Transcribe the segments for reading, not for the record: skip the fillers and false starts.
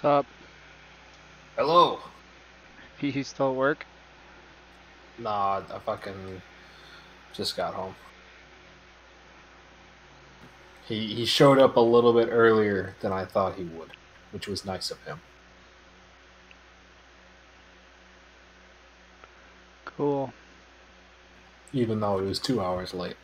Up. Hello. You still at work? Nah, I fucking just got home. He showed up a little bit earlier than I thought he would, which was nice of him. Cool. Even though he was 2 hours late.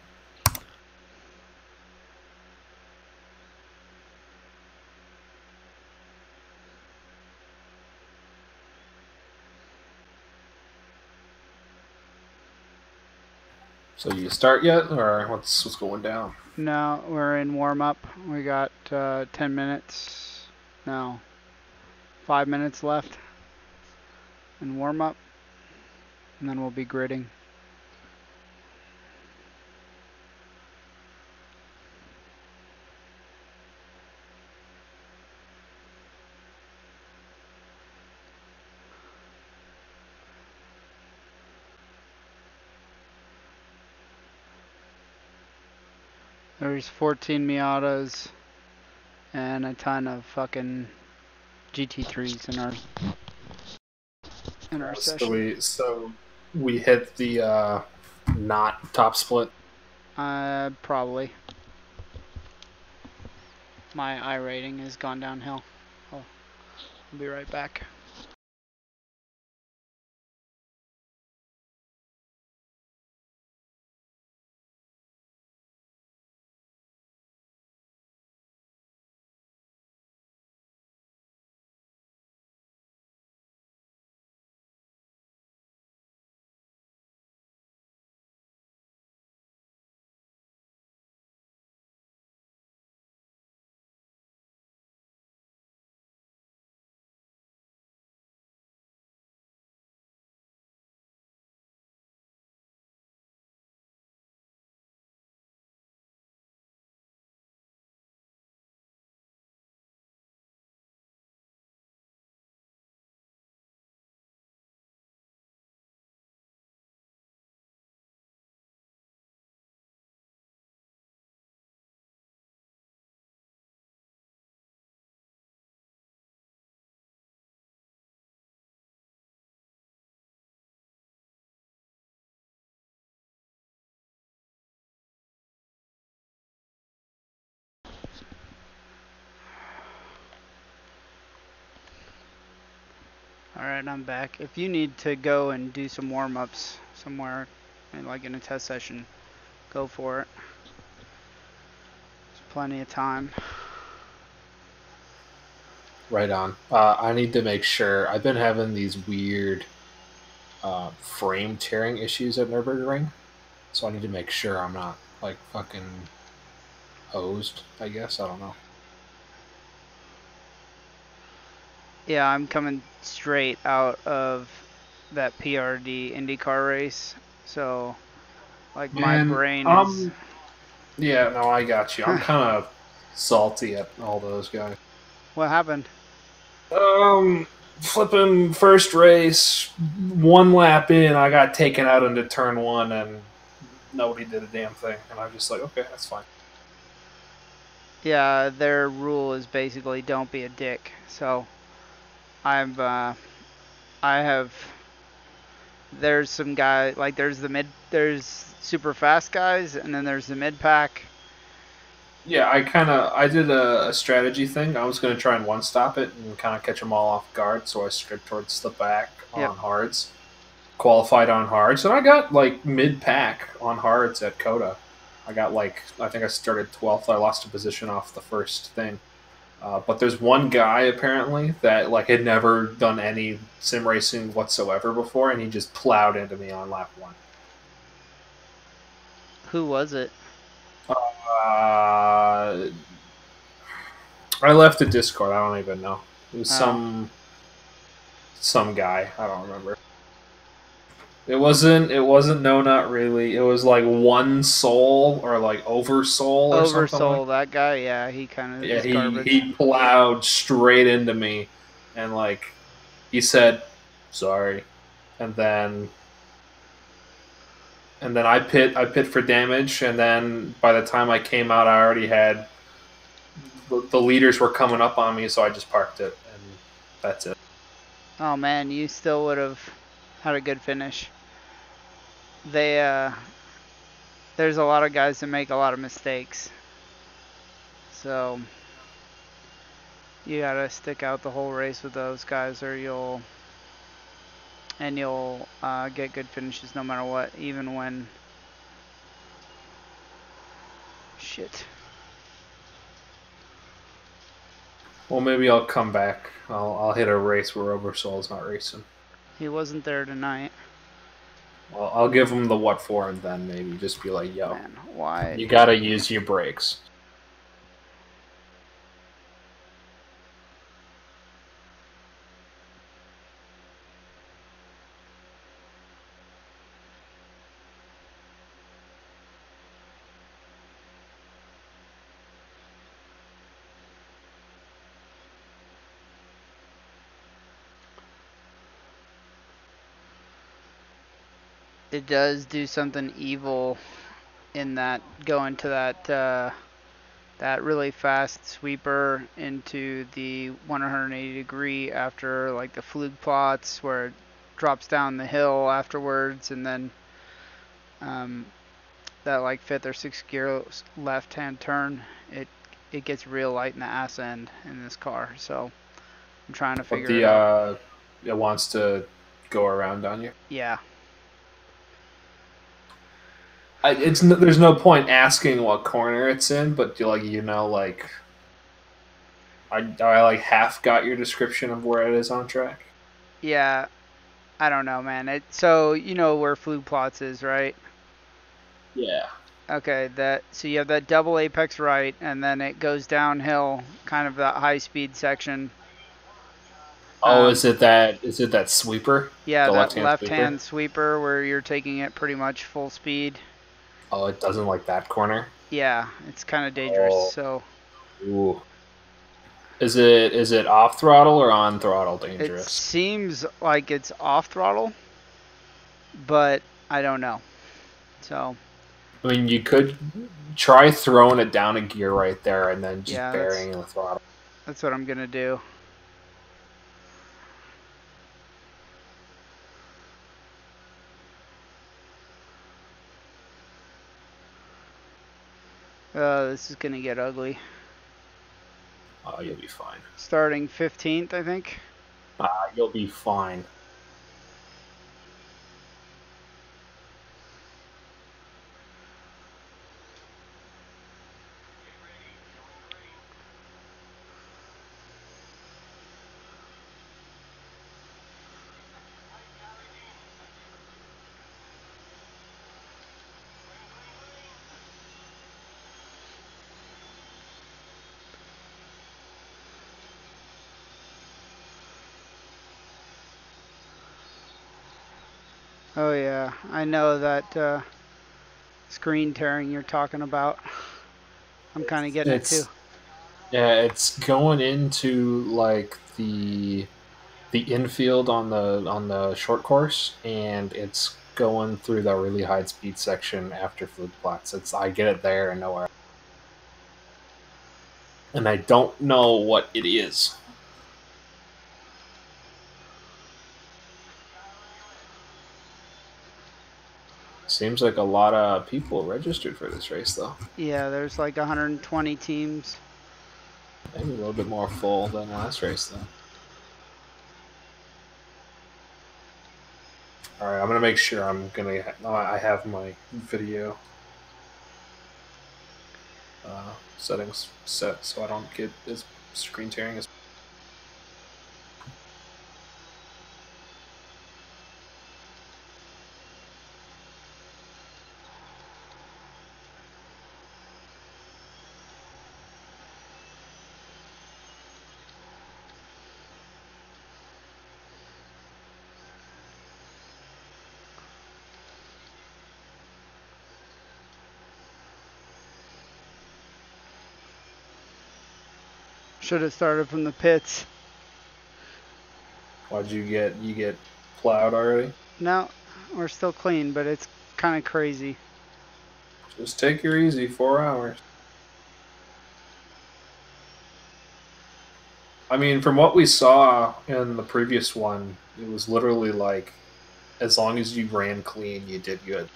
So you start yet, or what's going down? No, we're in warm up. We got 10 minutes. No, 5 minutes left in warm up, and then we'll be gridding. There's 14 Miatas and a ton of fucking GT3s in our session. So we hit the not top split. Probably. My I rating has gone downhill. I'll be right back. Alright, I'm back. If you need to go and do some warm-ups somewhere, like in a test session, go for it. There's plenty of time. Right on. I need to make sure. I've been having these weird frame tearing issues at Nürburgring, so I need to make sure I'm not like fucking hosed. I guess I don't know. Yeah, I'm coming straight out of that PRD IndyCar race, so like my Man, brain is. yeah, no, I got you. I'm kind of salty at all those guys. What happened? Flipping first race, one lap in, I got taken out into turn one, and nobody did a damn thing. And I'm just like, okay, that's fine. Yeah, their rule is basically don't be a dick. So I'm I have there's some guy like there's super fast guys and then there's the mid pack. Yeah, I did a strategy thing. I was gonna try and one stop it and kind of catch them all off guard, so I stripped towards the back Yep. on hards, qualified on hards, and I got like mid pack on hards at Coda. I got like I think I started 12th. I lost a position off the first thing. But there's one guy apparently that like had never done any sim racing whatsoever before, and he just plowed into me on lap one. Who was it? Uh, I left the Discord. I don't even know. It was Oh. some guy. I don't remember. It wasn't. It wasn't. No, not really. It was like one soul or like over soul or something like. Oversoul, that guy, yeah, he kind of Yeah, is he garbage. he plowed straight into me, and like he said, "Sorry," and then I pit for damage, and then by the time I came out, I already had the leaders were coming up on me, so I just parked it, and That's it. Oh man, you still would have had a good finish. There's a lot of guys that make a lot of mistakes. So you gotta stick out the whole race with those guys, or you'll get good finishes no matter what, even when shit. Well, maybe I'll come back. I'll hit a race where Oversoul's not racing. He wasn't there tonight. Well, I'll give him the what for, and then maybe just be like, "Yo, Man, why? you gotta use your brakes." It does do something evil in that going to that really fast sweeper into the 180 degree after like the fluke plots where it drops down the hill afterwards, and then that like fifth or sixth gear left hand turn, it gets real light in the ass end in this car. So I'm trying to But figure it out. it wants to go around on you. Yeah. There's no point asking what corner it's in, but like I like half got your description of where it is on track. Yeah. I don't know, man. So you know where fluke plots is, right? Yeah. Okay, so you have that double apex right, and then it goes downhill, kind of that high speed section. Oh, is it that? Is it that sweeper? Yeah, The that left-hand left sweeper. hand sweeper where you're taking it pretty much full speed. Oh, it doesn't like that corner. Yeah, it's kind of dangerous. Oh, So ooh. Is it off throttle or on throttle it dangerous? seems like it's off throttle, but I don't know. So I mean, you could try throwing it down a gear right there and then just yeah, burying the throttle. that's what I'm gonna do. This is gonna get ugly. Oh, you'll be fine. Starting 15th, I think. You'll be fine. Oh yeah, I know that screen tearing you're talking about. I'm kind of getting it too. It's Yeah, it's going into like the infield on the short course, and it's going through the really high speed section after fluke plots. It's I get it there and nowhere, and I don't know what it is. Seems like a lot of people registered for this race, though. Yeah, there's like 120 teams. Maybe a little bit more full than last race, though. All right, I'm gonna make sure I have my video settings set so I don't get as screen tearing as. Should have started from the pits. Why'd you get plowed already? No, we're still clean, but it's kind of crazy. Just take your easy 4 hours. I mean, from what we saw in the previous one, it was literally like as long as you ran clean, you did good.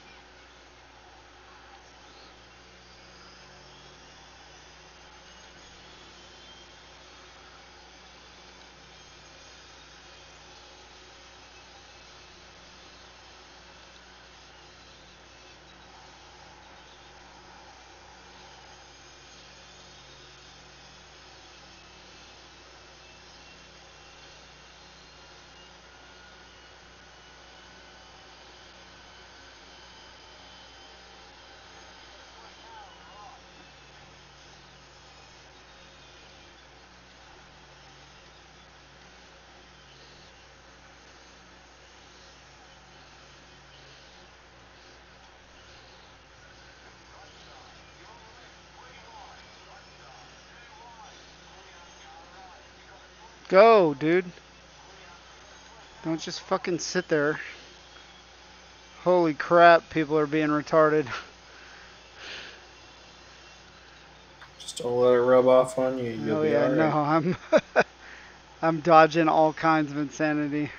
Go, dude. Don't just fucking sit there. Holy crap, people are being retarded. Just don't let it rub off on you. You'll Oh be yeah, all no, right. I'm dodging all kinds of insanity.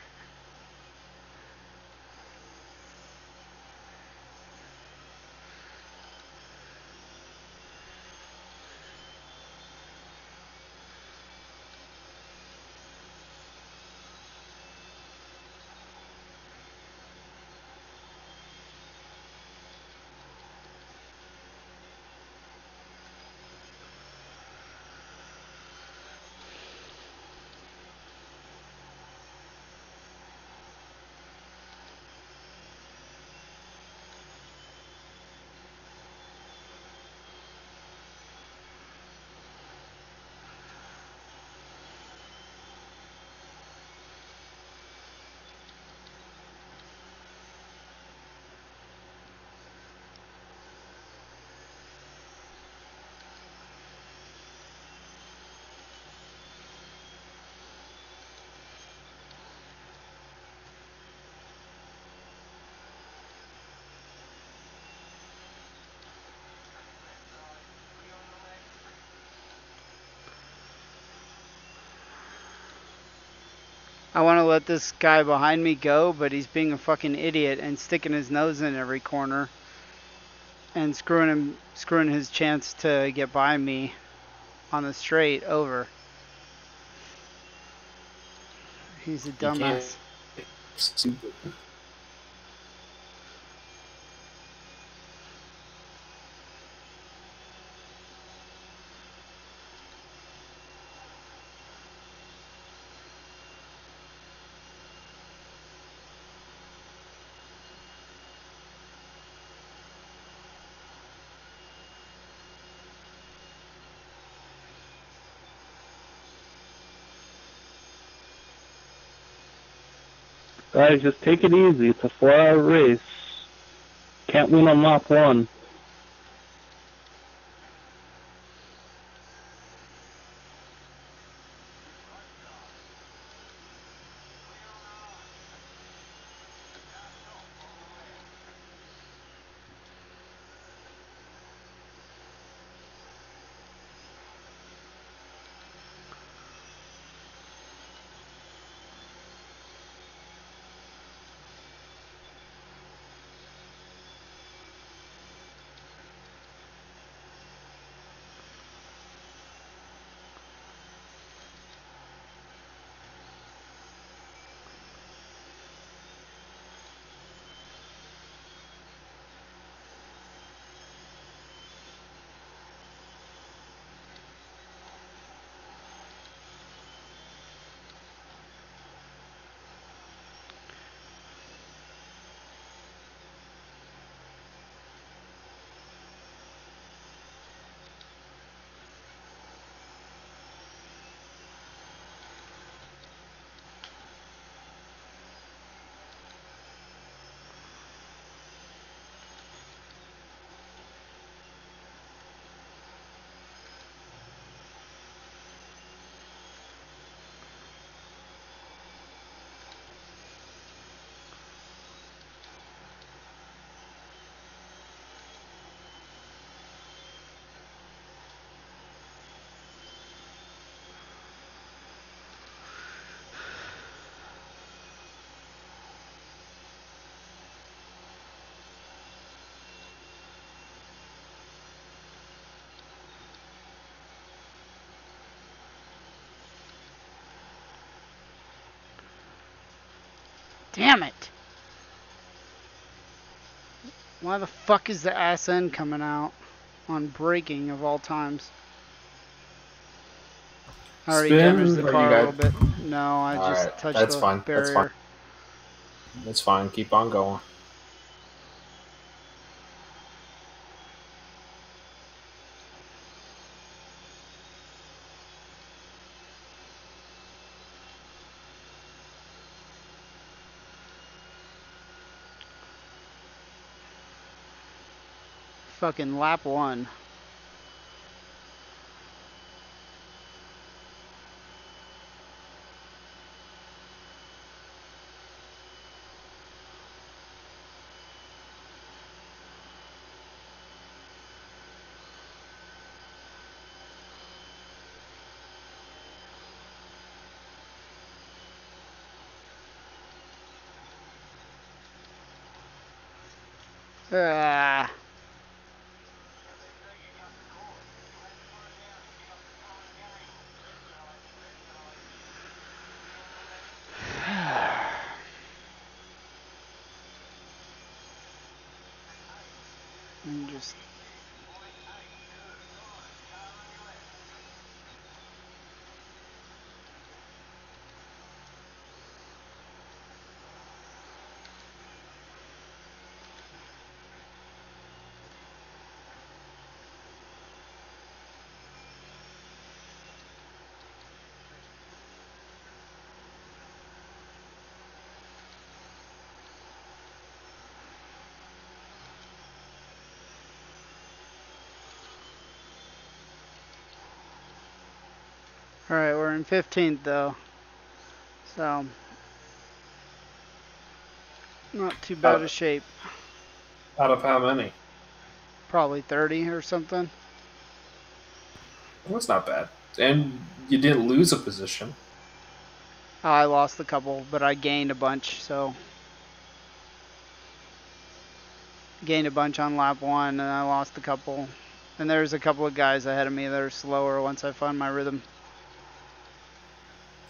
I want to let this guy behind me go, but he's being a fucking idiot and sticking his nose in every corner and screwing his chance to get by me on the straight over. He's a You can't. dumbass. Guys, just take it easy. It's a 4-hour race. Can't win on lap one. Damn it! Why the fuck is the ass end coming out on braking of all times? I already damaged the Spin, or you car a little got? bit. No, I All just right, touched that's the fine. That's fine. barrier. That's fine. Keep on going. Fucking lap 1. Ah. And just Alright, we're in 15th though. So, not too bad a Out, shape. out of how many? Probably 30 or something. Well, that's not bad. And you didn't lose a position. I lost a couple, but I gained a bunch, so. Gained a bunch on lap 1, and I lost a couple. And there's a couple of guys ahead of me that are slower once I find my rhythm.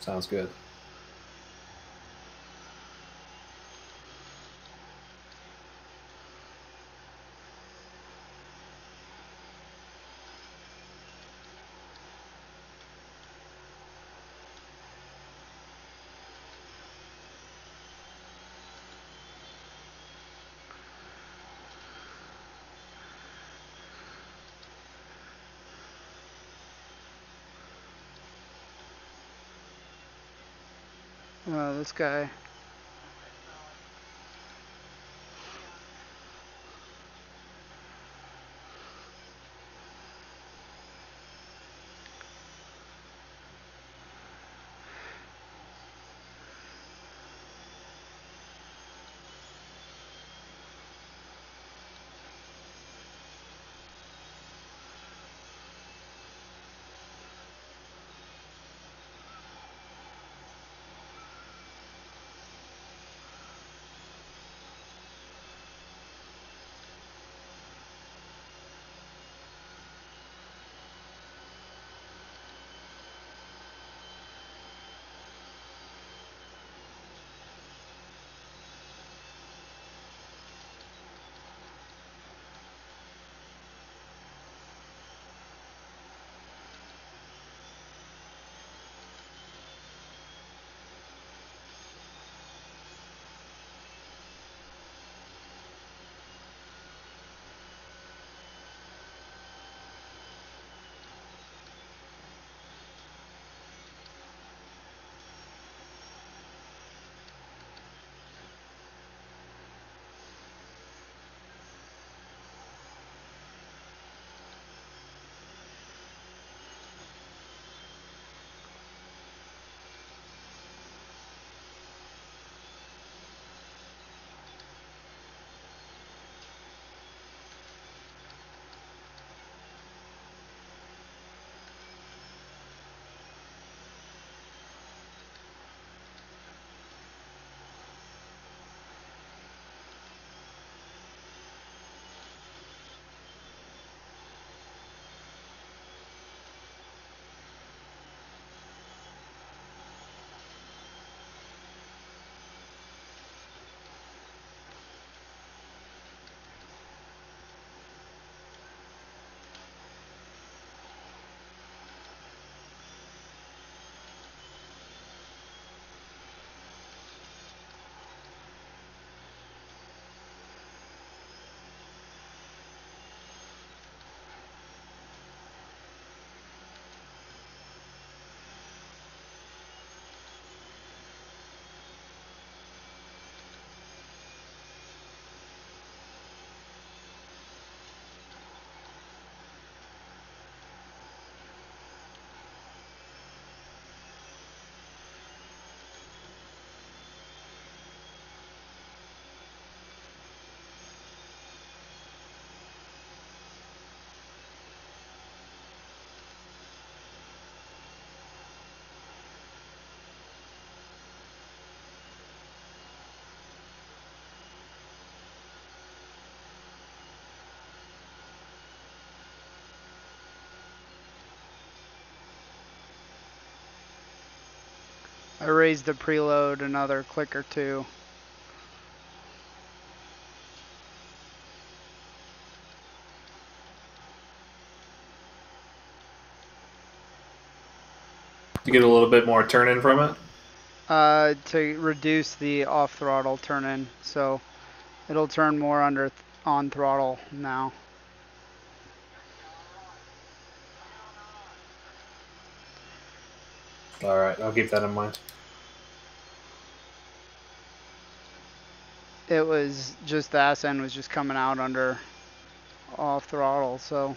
Sounds good. This guy. I raised the preload another click or two. To get a little bit more turn in from it. To reduce the off throttle turn in, so it'll turn more on throttle now. All right, I'll keep that in mind. It was just the ass end was just coming out under off throttle, so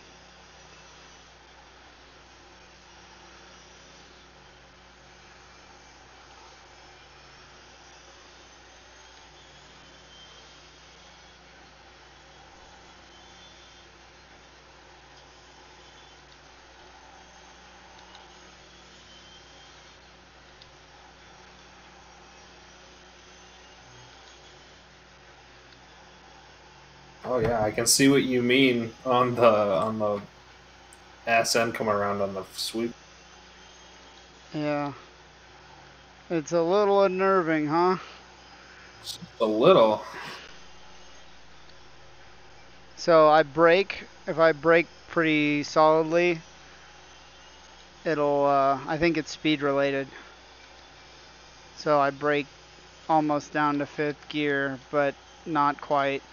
Oh yeah, I can see what you mean on the ass end coming around on the sweep. yeah. It's a little unnerving, huh? Just a little. So if I brake pretty solidly, it'll, I think it's speed related. So I brake almost down to fifth gear, but not quite.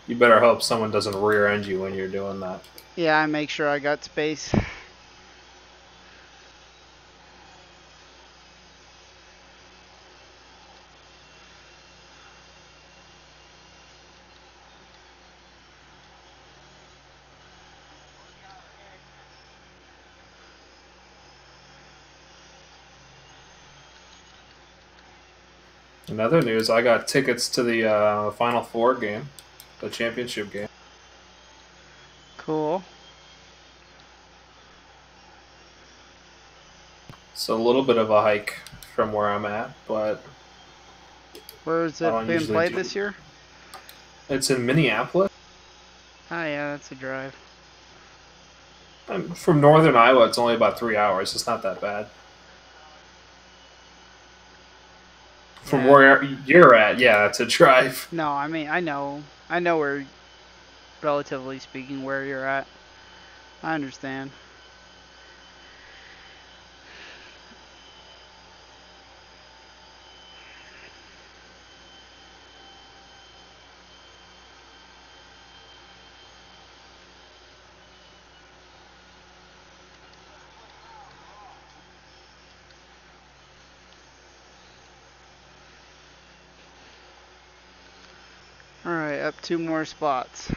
You better hope someone doesn't rear end you when you're doing that. Yeah, I make sure I got space. In other news, I got tickets to the Final Four game, the championship game. Cool. It's a little bit of a hike from where I'm at, but Where is I it don't being usually played do. this year? It's in Minneapolis. Oh yeah, that's a drive. From northern Iowa, it's only about 3 hours. It's not that bad. From Yeah. where you're at, yeah, it's a drive. No, I mean I know where, relatively speaking, where you're at. I understand. All right, up 2 more spots.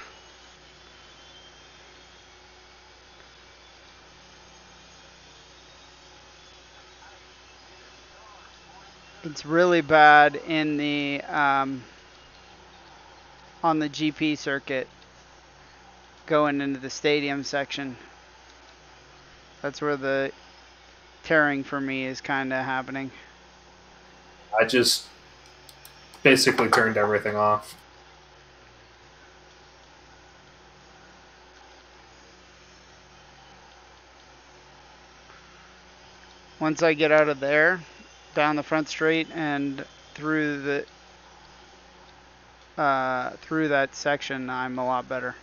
It's really bad in the on the GP circuit going into the stadium section. That's where the tearing for me is kind of happening. I just basically turned everything off. Once I get out of there, down the front straight and through through that section, I'm a lot better.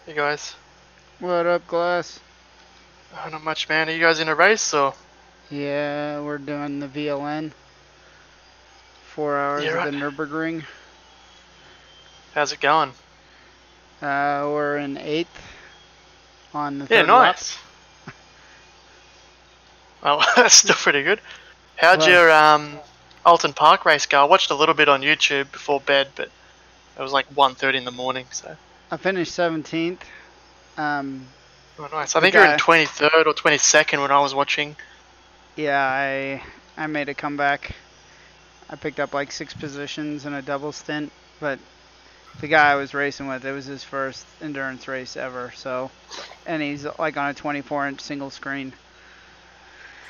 Hey guys. What up, Glass? Not much, man. Are you guys in a race or? Yeah, we're doing the VLN. 4 hours Yeah, at right. the Nürburgring. How's it going? We're in 8th on the Yeah, third lap. nice. Oh, that's still pretty good. How'd Well, your Alton Park race go? I watched a little bit on YouTube before bed, but it was like 1:30 in the morning, so. I finished 17th. Oh, nice. I The think you're in guy- 23rd or 22nd when I was watching. Yeah, I made a comeback. I picked up like 6 positions in a double stint, but the guy I was racing with, it was his first endurance race ever, so, and he's like on a 24-inch single screen.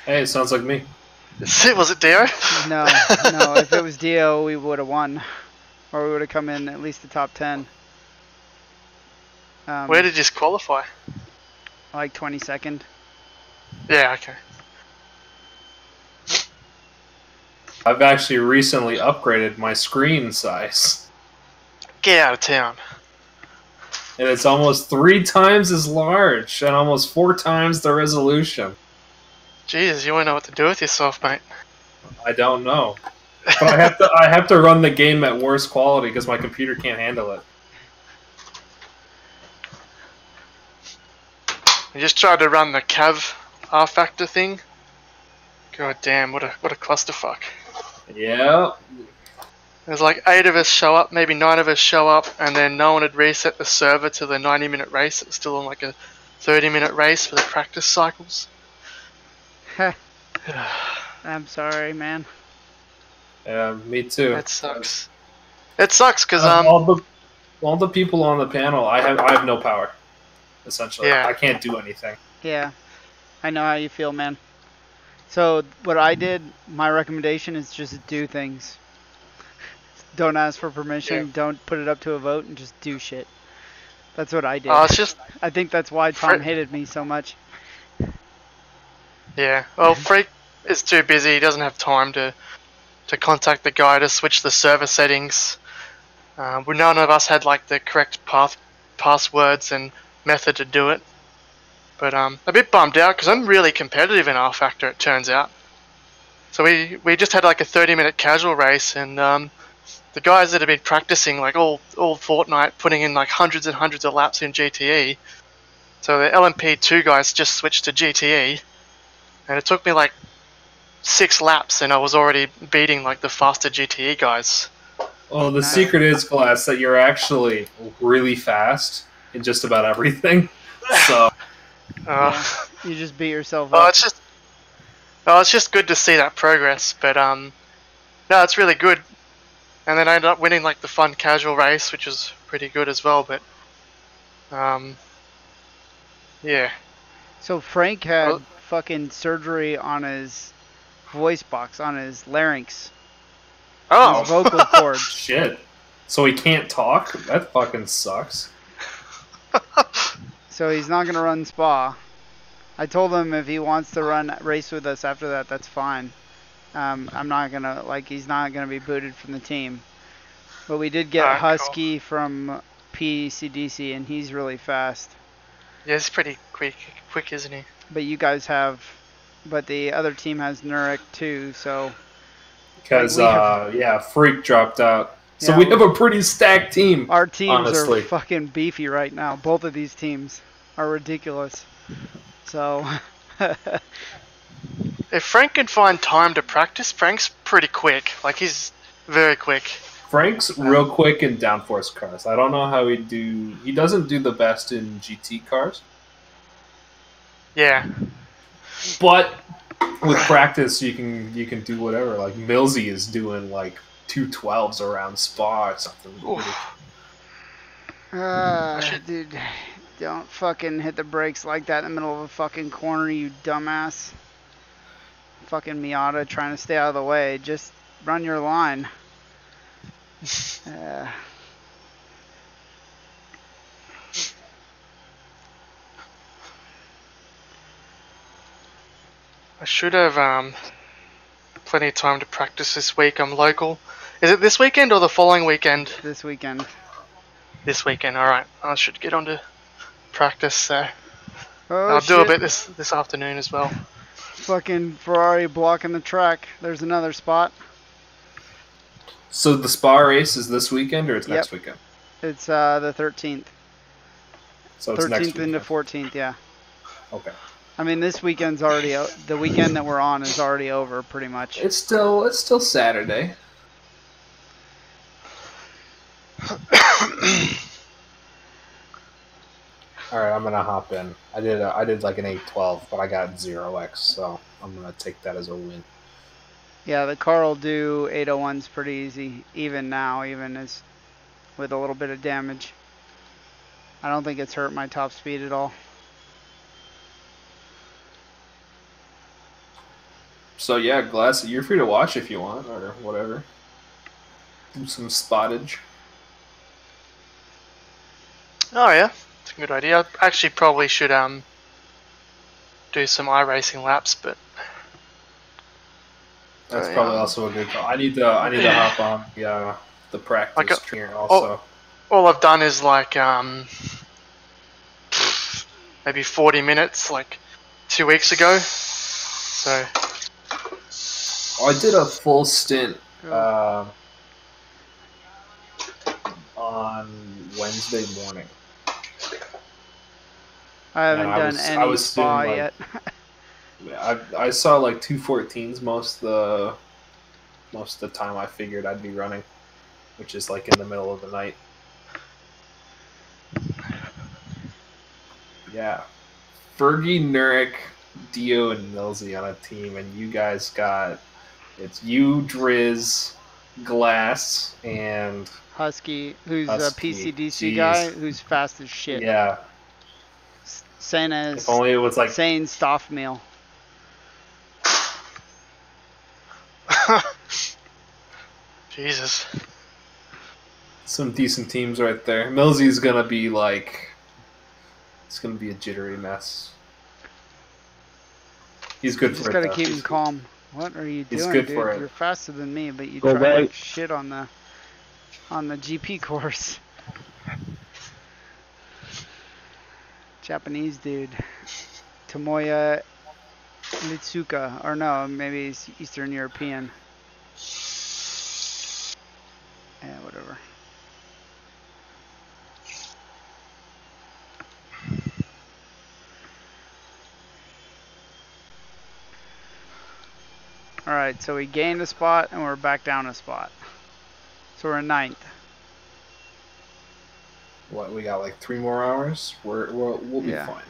Hey, it sounds like me. Was it Dio? No, if it was Dio, we would have won, or we would have come in at least the top 10. Where did you qualify? Like 22nd. Yeah, okay. I've actually recently upgraded my screen size. Get out of town. And it's almost 3 times as large and almost 4 times the resolution. Jesus, you won't know what to do with yourself, mate. I don't know. But I have to run the game at worse quality because my computer can't handle it. I just tried to run the Cav R-Factor thing. God damn, what a clusterfuck. Yeah. There's like 8 of us show up, maybe 9 of us show up, and then no one had reset the server to the 90-minute race. It was still on like a 30-minute race for the practice cycles. I'm sorry, man. Yeah, me too. That sucks. It sucks because all the people on the panel, I have no power. Essentially, Yeah. I can't do anything. Yeah, I know how you feel, man. So what I did, my recommendation is just do things. Don't ask for permission. Yeah. Don't put it up to a vote, and just do shit. That's what I did. it's just I think that's why Tom hated me so much. yeah. Well, Freak is too busy. He doesn't have time to contact the guy to switch the server settings. None of us had like the correct passwords and method to do it. But a bit bummed out because I'm really competitive in R Factor. It turns out. So we just had like a 30-minute casual race, and the guys that have been practicing like all fortnight, putting in like hundreds and hundreds of laps in GTE. So the LMP2 guys just switched to GTE, and it took me like 6 laps, and I was already beating like the faster GTE guys. Well, the secret is, Glass, that you're actually really fast in just about everything. So Yeah, you just beat yourself up. it's just good to see that progress. But no, it's really good. And then I ended up winning like the fun casual race, which was pretty good as well. But yeah. So Frank had fucking surgery on his voice box, on his larynx, Oh, his vocal cords. shit. So he can't talk? That fucking sucks. So he's not gonna run Spa. I told him if he wants to race with us after that, that's fine. I'm not gonna he's not gonna be booted from the team. But we did get Husky from PCDC, and he's really fast. Yeah, he's pretty quick, isn't he? But you guys but the other team has Nurek too, so. Because, Freak dropped out. So Yeah, we have a pretty stacked team. Our teams honestly. are fucking beefy right now. Both of these teams are ridiculous. So. If Frank can find time to practice, Frank's pretty quick. Like, he's very quick. Frank's real quick in downforce cars. I don't know how he doesn't do the best in GT cars. Yeah. But with practice, you can do whatever. Like Millsy is doing like 212s around Spa or something. Dude, don't fucking hit the brakes like that in the middle of a fucking corner, you dumbass. Fucking Miata trying to stay out of the way. Just run your line. I should have plenty of time to practice this week. I'm local. Is it this weekend or the following weekend? This weekend. This weekend, alright. I should get onto practice, so Oh I'll do a shit! bit this afternoon as well. Fucking Ferrari blocking the track. There's another spot. So the Spa race is this weekend or it's Yep. next weekend? It's the 13th. So it's next 13th weekend. into 14th, yeah. Okay. I mean, this weekend's already the weekend that we're on is already over, pretty much. It's still Saturday. All right, I'm gonna hop in. I did like an 812, but I got 0x, so I'm gonna take that as a win. Yeah, the car will do 801s pretty easy, even now, even as with a little bit of damage. I don't think it's hurt my top speed at all. So yeah, Glass, you're free to watch if you want or whatever. Do some spottage. Oh yeah, it's a good idea. I actually probably should do some iRacing laps, but That's probably also a good call. I need to hop on the practice trainer also. all I've done is like maybe 40 minutes, like 2 weeks ago. So I did a full stint on Wednesday morning. I haven't done any spa yet. I saw like 214s most of the time I figured I'd be running, which is like in the middle of the night. Yeah. Fergie, Nurek, Dio, and Millsy on a team, and you guys it's you, Driz, Glass, and Husky, who's a PCDC Jeez. guy, who's fast as shit. Yeah. Same as If only it was like Sane Stoffmeal. Jesus. Some decent teams right there. Millsy's gonna be like, it's gonna be a jittery mess. He's good for it. Just gotta keep him calm. What are you doing, good dude? for it. You're faster than me, but you Go try right. like shit on the GP course. Japanese dude. Tomoya Litsuka. Or no, maybe he's Eastern European. Yeah, whatever. Alright, so we gained a spot and we're back down a spot. So we're in 9th. What, we got like 3 more hours? We'll be Yeah. fine.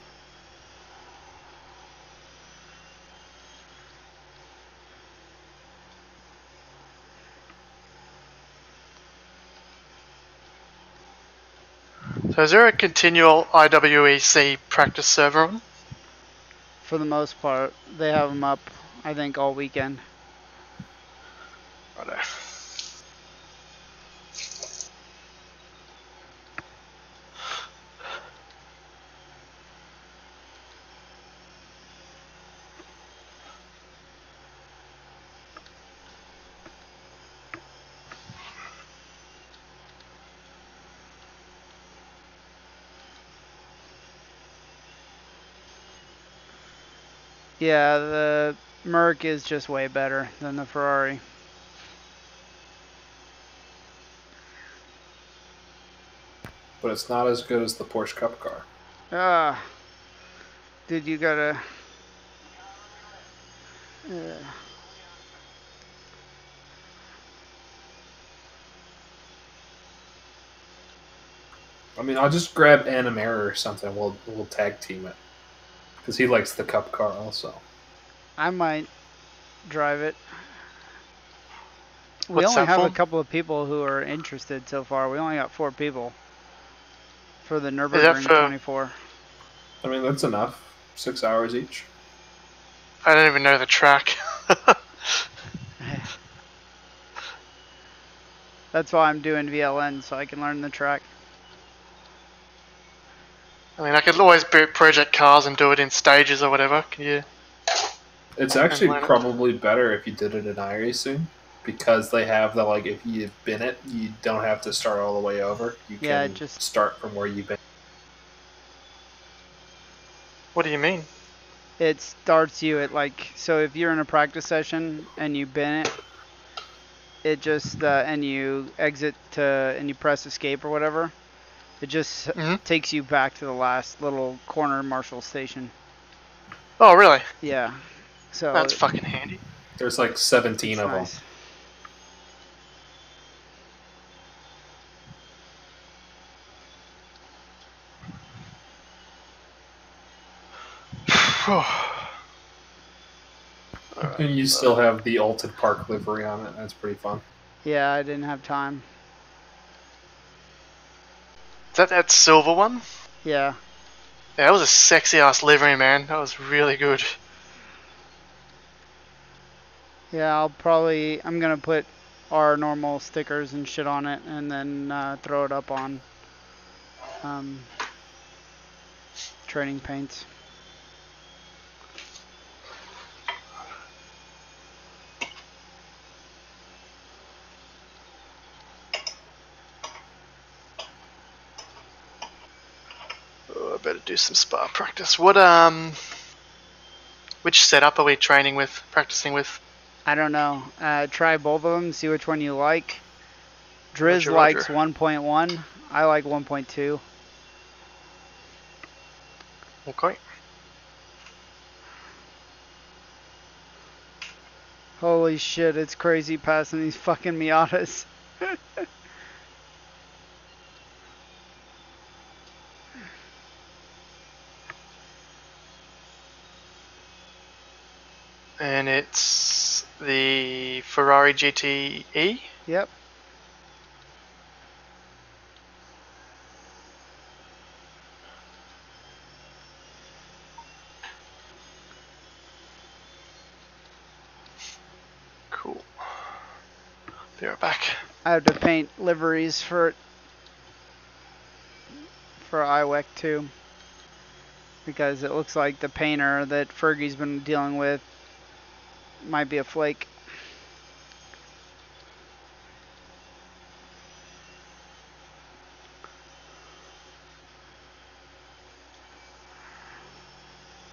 So is there a continual IWEC practice server on? For the most part, they have them up, I think, all weekend. Righto. Yeah, the Merc is just way better than the Ferrari. But it's not as good as the Porsche Cup car. Ah, dude, you gotta. I mean, I'll just grab Animera or something. We'll tag team it because he likes the Cup car also. I might drive it. We What's only that have for? a couple of people who are interested so far. We only got 4 people for the that Nürburgring for- 24. I mean, that's enough. 6 hours each. I don't even know the track. That's why I'm doing VLN, so I can learn the track. I mean, I could always boot project cars and do it in stages or whatever. Can you? It's actually learn it. probably better if you did it in iRacing because they have the, like, if you've been it, you don't have to start all the way over. You can Yeah, just- start from where you've been. What do you mean? It starts you at like, so if you're in a practice session and you bin it, it just and you exit to and you press escape or whatever, it just Hmm. takes you back to the last little corner marshal station. Oh, really? Yeah. So That's fucking handy. There's like 17 it's of them. nice. And you still have the Alted Park livery on it. That's pretty fun. Yeah, I didn't have time. Is that silver one? Yeah. Yeah, that was a sexy ass livery, man. That was really good. Yeah, I'm gonna put our normal stickers and shit on it and then throw it up on training paints. Oh, I better do some spa practice. Which setup are we practicing with? I don't know. Try both of them, see which one you like. Driz Roger, likes roger. 1.1. I like 1.2. Okay. Holy shit, it's crazy passing these fucking Miatas. And it's the Ferrari GTE. Yep. Cool. Be right back. I have to paint liveries for iWEC too. Because it looks like the painter that Fergie's been dealing with might be a flake.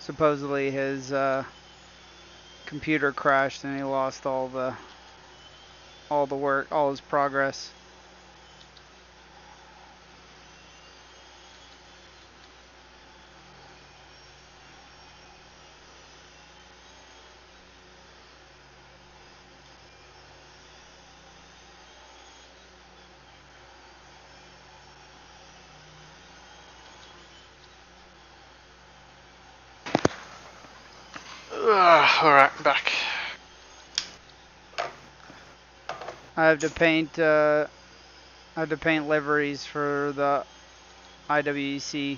Supposedly his computer crashed and he lost all the work, all his progress. Alright, I'm back. I have to paint liveries for the IWEC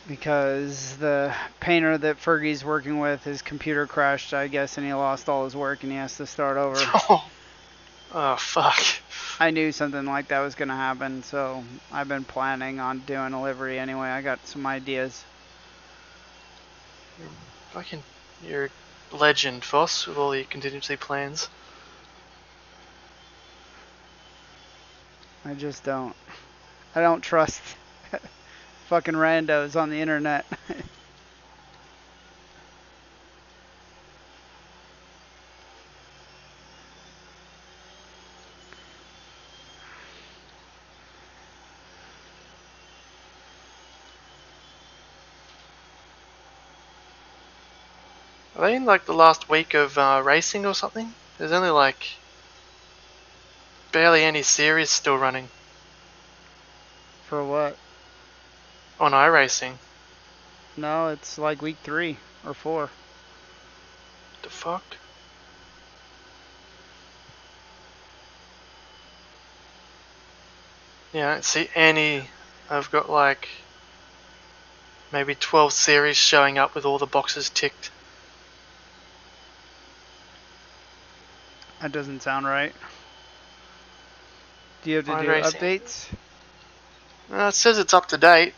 because the painter that Fergie's working with, his computer crashed, I guess, and he lost all his work and he has to start over. Oh, fuck. I knew something like that was going to happen, so I've been planning on doing a livery anyway. I got some ideas. Fucking, you're a legend, Phos, with all your contingency plans. I just don't. I don't trust fucking randos on the internet. Are they in like the last week of racing or something? There's only like barely any series still running For what? on iRacing. No, it's like week 3 or 4. What the fuck? Yeah, I don't see any. I've got like maybe 12 series showing up with all the boxes ticked. That doesn't sound right. Do you have to do iRacing. updates? It says it's up to date.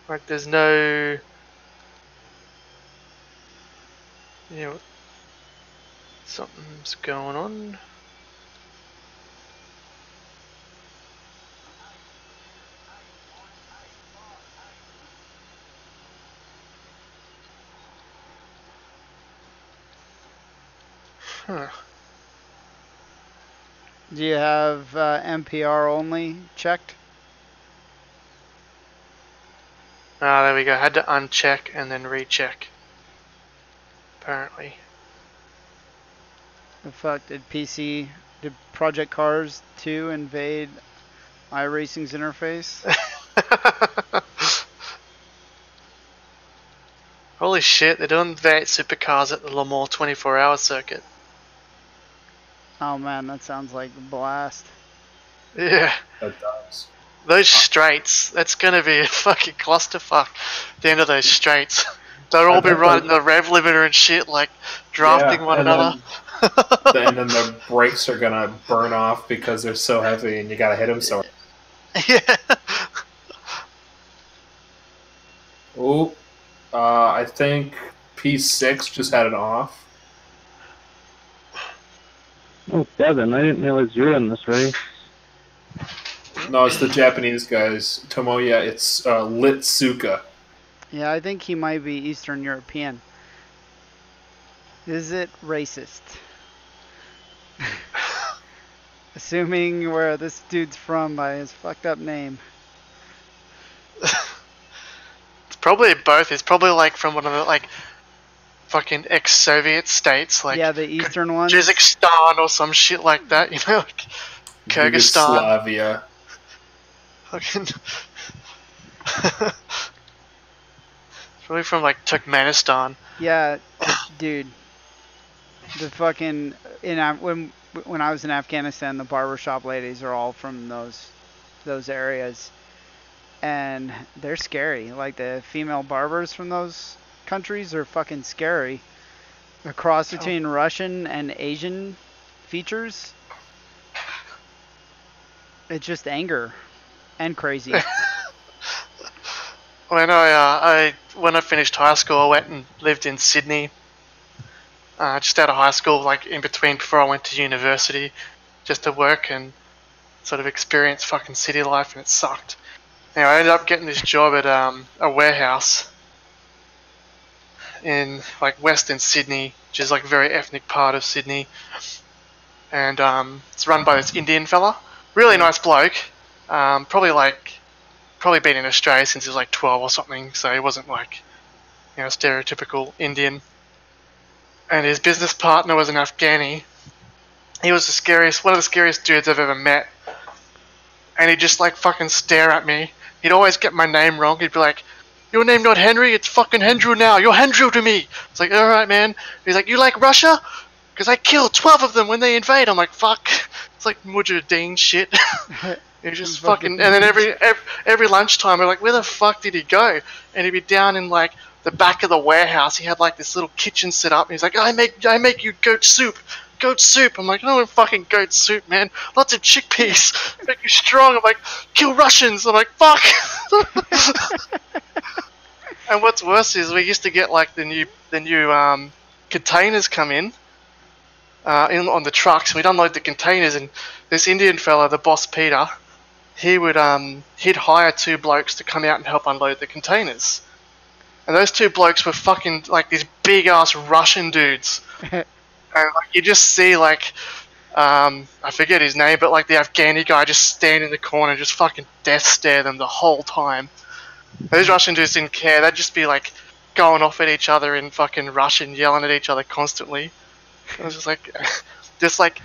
Like there's no. Yeah, something's going on. Huh. Do you have MPR only checked? Ah, there we go. Had to uncheck and then recheck. Apparently. The fuck did Project Cars 2 invade iRacing's interface? Holy shit, they're doing V8 supercars at the Le Mans 24-hour circuit. Oh man, that sounds like a blast. Yeah. That does. Those straights, that's gonna be a fucking clusterfuck. The end of those straights. They'll all be riding the rev limiter and shit, like drafting one another. And then the brakes are gonna burn off because they're so heavy and you gotta hit them so. Yeah. Oh, I think P6 just had it off. Oh, Devin, I didn't realize you were in this race. No, it's the Japanese guys. Tomoya, it's Litsuka. Yeah, I think he might be Eastern European. Is it racist? Assuming where this dude's from by his fucked up name. It's probably both. It's probably like from one of the like fucking ex-Soviet states, like Yeah, the eastern ones. Kazakhstan or some shit like that, you know, like Kyrgyzstan. Yugoslavia. Fucking probably from like Turkmenistan. Yeah, dude. The fucking when I was in Afghanistan, the barbershop ladies are all from those areas, and they're scary. Like the female barbers from those countries are fucking scary. A cross between Russian and Asian features. It's just anger and crazy. When when I finished high school, I went and lived in Sydney. Just out of high school, like in between before I went to university, just to work and sort of experience fucking city life, and it sucked. Anyway, I ended up getting this job at a warehouse in like Western Sydney, which is like a very ethnic part of Sydney, and it's run by this Indian fella, really nice bloke. Probably been in Australia since he was like 12 or something, so he wasn't like, you know, stereotypical Indian. And his business partner was an Afghani. He was one of the scariest dudes I've ever met. And he'd just like fucking stare at me. He'd always get my name wrong. He'd be like, "Your name not Henry, it's fucking Hendrew now. You're Hendrew to me." It's like, "Alright, man." He's like, "You like Russia? Because I killed 12 of them when they invade." I'm like, "Fuck." It's like Mujahideen shit. He just fucking, and then every lunchtime we're like, "Where the fuck did he go?" And he'd be down in like the back of the warehouse. He had like this little kitchen set up. And he's like, I make you goat soup. I'm like, "I don't want fucking goat soup, man. Lots of chickpeas. Make you strong." I'm like, "Kill Russians." I'm like, "Fuck." And what's worse is we used to get like the new containers come in on the trucks. We'd unload the containers, and this Indian fella, the boss Peter, he'd hire 2 blokes to come out and help unload the containers. And those 2 blokes were fucking like these big ass Russian dudes. And like you just see like I forget his name, but like the Afghani guy just stand in the corner and just fucking death stare them the whole time. Those Russian dudes didn't care. They'd just be like going off at each other in fucking Russian, yelling at each other constantly. It was just like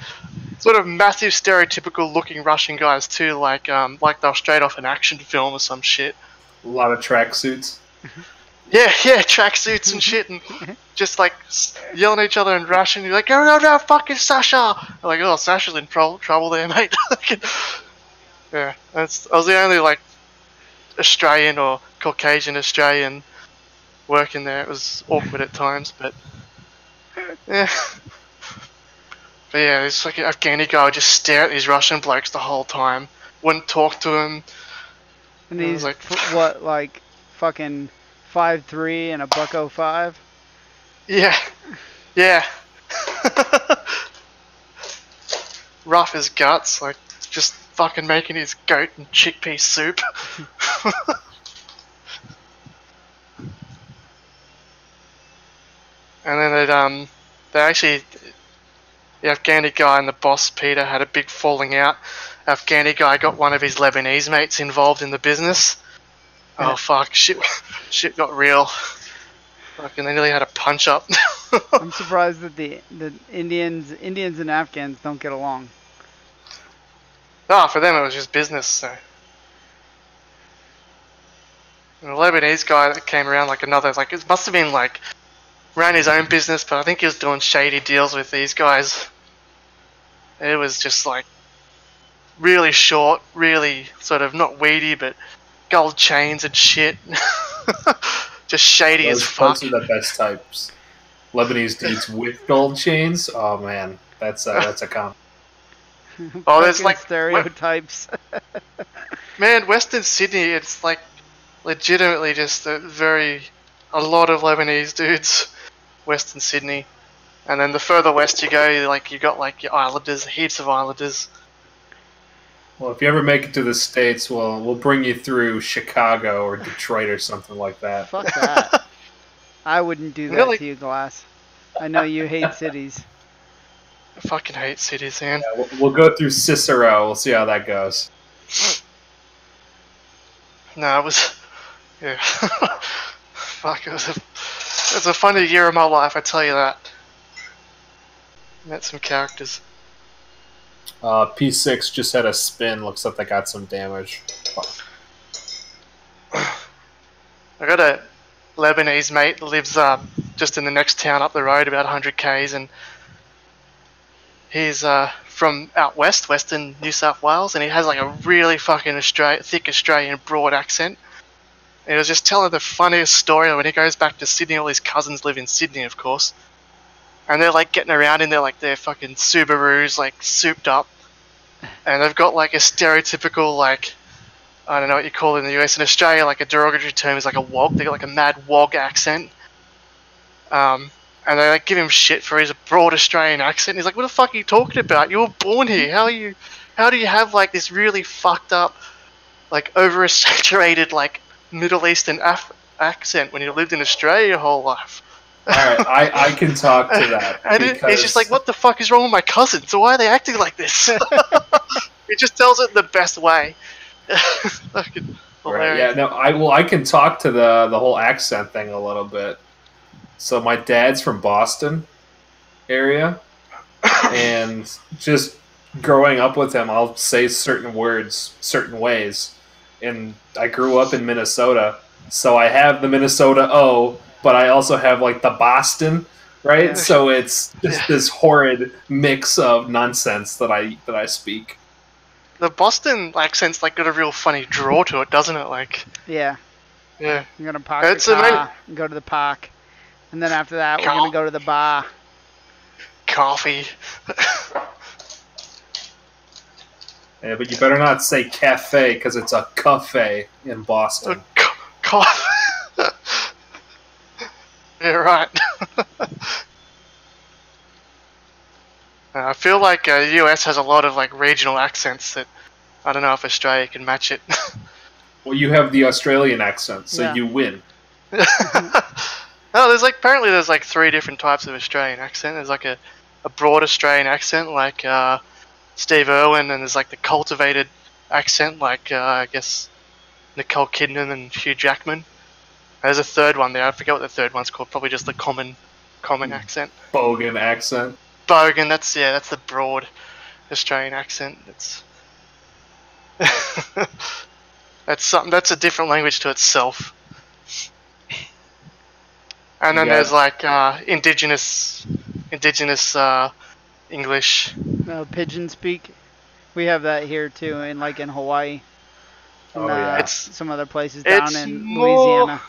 sort of massive stereotypical looking Russian guys too, like they're straight off an action film or some shit. A lot of tracksuits. Yeah, tracksuits and shit, and just like yelling at each other in Russian. You're like, "Oh no, fucking Sasha!" I'm like, "Oh, Sasha's in trouble there, mate." Yeah, I was the only like Australian or Caucasian Australian working there. It was awkward at times, but yeah. But yeah, this like Afghani guy would just stare at these Russian blokes the whole time. Wouldn't talk to him. And he's like, what, like fucking 5'3" and a $105? Yeah. Rough as guts, like just fucking making his goat and chickpea soup. And then they actually the Afghani guy and the boss Peter had a big falling out. Afghani guy got one of his Lebanese mates involved in the business. Oh fuck, shit got real. Fucking, they nearly had a punch up. I'm surprised that the Indians and Afghans don't get along. No, for them it was just business. So. And the Lebanese guy that came around like another, like it must have been like ran his own business, but I think he was doing shady deals with these guys. It was just like really short, really sort of not weedy, but gold chains and shit. Just shady as fuck. Those are the best types. Lebanese dudes with gold chains. Oh man, that's a comp. Oh, there's like stereotypes. Man, Western Sydney, it's like legitimately just a lot of Lebanese dudes. Western Sydney, and then the further west you go, like you got like your Islanders, heaps of Islanders. Well, if you ever make it to the States, we'll bring you through Chicago or Detroit or something like that. Fuck that. I wouldn't do that Really? to you, Glass. I know you hate cities. I fucking hate cities, man. Yeah, we'll go through Cicero. We'll see how that goes. No, it was... Yeah. Fuck, it was a funny year of my life, I tell you that. Met some characters. P6 just had a spin. Looks like they got some damage. I got a Lebanese mate that lives just in the next town up the road, about 100 k's, and he's from out west, western New South Wales, and he has like a really fucking thick Australian broad accent. And he was just telling the funniest story when he goes back to Sydney. All his cousins live in Sydney, of course, and they're like getting around in their fucking Subarus, like souped up, and they've got like a stereotypical, like, I don't know what you call it in the US. In Australia, like a derogatory term is like a wog. They got like a mad wog accent. And they like give him shit for his broad Australian accent. He's like, "What the fuck are you talking about? You were born here. How do you have like this really fucked up, like over-saturated like Middle Eastern accent when you lived in Australia your whole life?" Alright, I can talk to that. And he's just like, "What the fuck is wrong with my cousins? So why are they acting like this?" He just tells it in the best way. Fucking right, yeah, no, I can talk to the whole accent thing a little bit. So my dad's from Boston area, and just growing up with him, I'll say certain words certain ways. And I grew up in Minnesota, so I have the Minnesota O, but I also have like the Boston, right? Yeah. So it's just this horrid mix of nonsense that I speak. The Boston accent's like got a real funny draw to it, doesn't it? Like, Yeah. yeah. You're gonna park It's the car amazing. and go to the park, and then after that we're Car. gonna go to the bar. Coffee. Yeah, but you better not say cafe, because it's a cafe in Boston. Coffee. Yeah, right. I feel like the US has a lot of like regional accents that I don't know if Australia can match it. Well, you have the Australian accent, so Yeah. you win. No, apparently there's like 3 different types of Australian accent. There's like a broad Australian accent like Steve Irwin, and there's like the cultivated accent like I guess Nicole Kidman and Hugh Jackman. There's a third one there. I forget what the third one's called. Probably just the common accent. Bogan accent. Bogan. That's the broad Australian accent. That's a different language to itself. And then there's like indigenous English. Pigeon speak. We have that here too, in Hawaii. And, Oh, yeah. It's some other places down it's in more- Louisiana.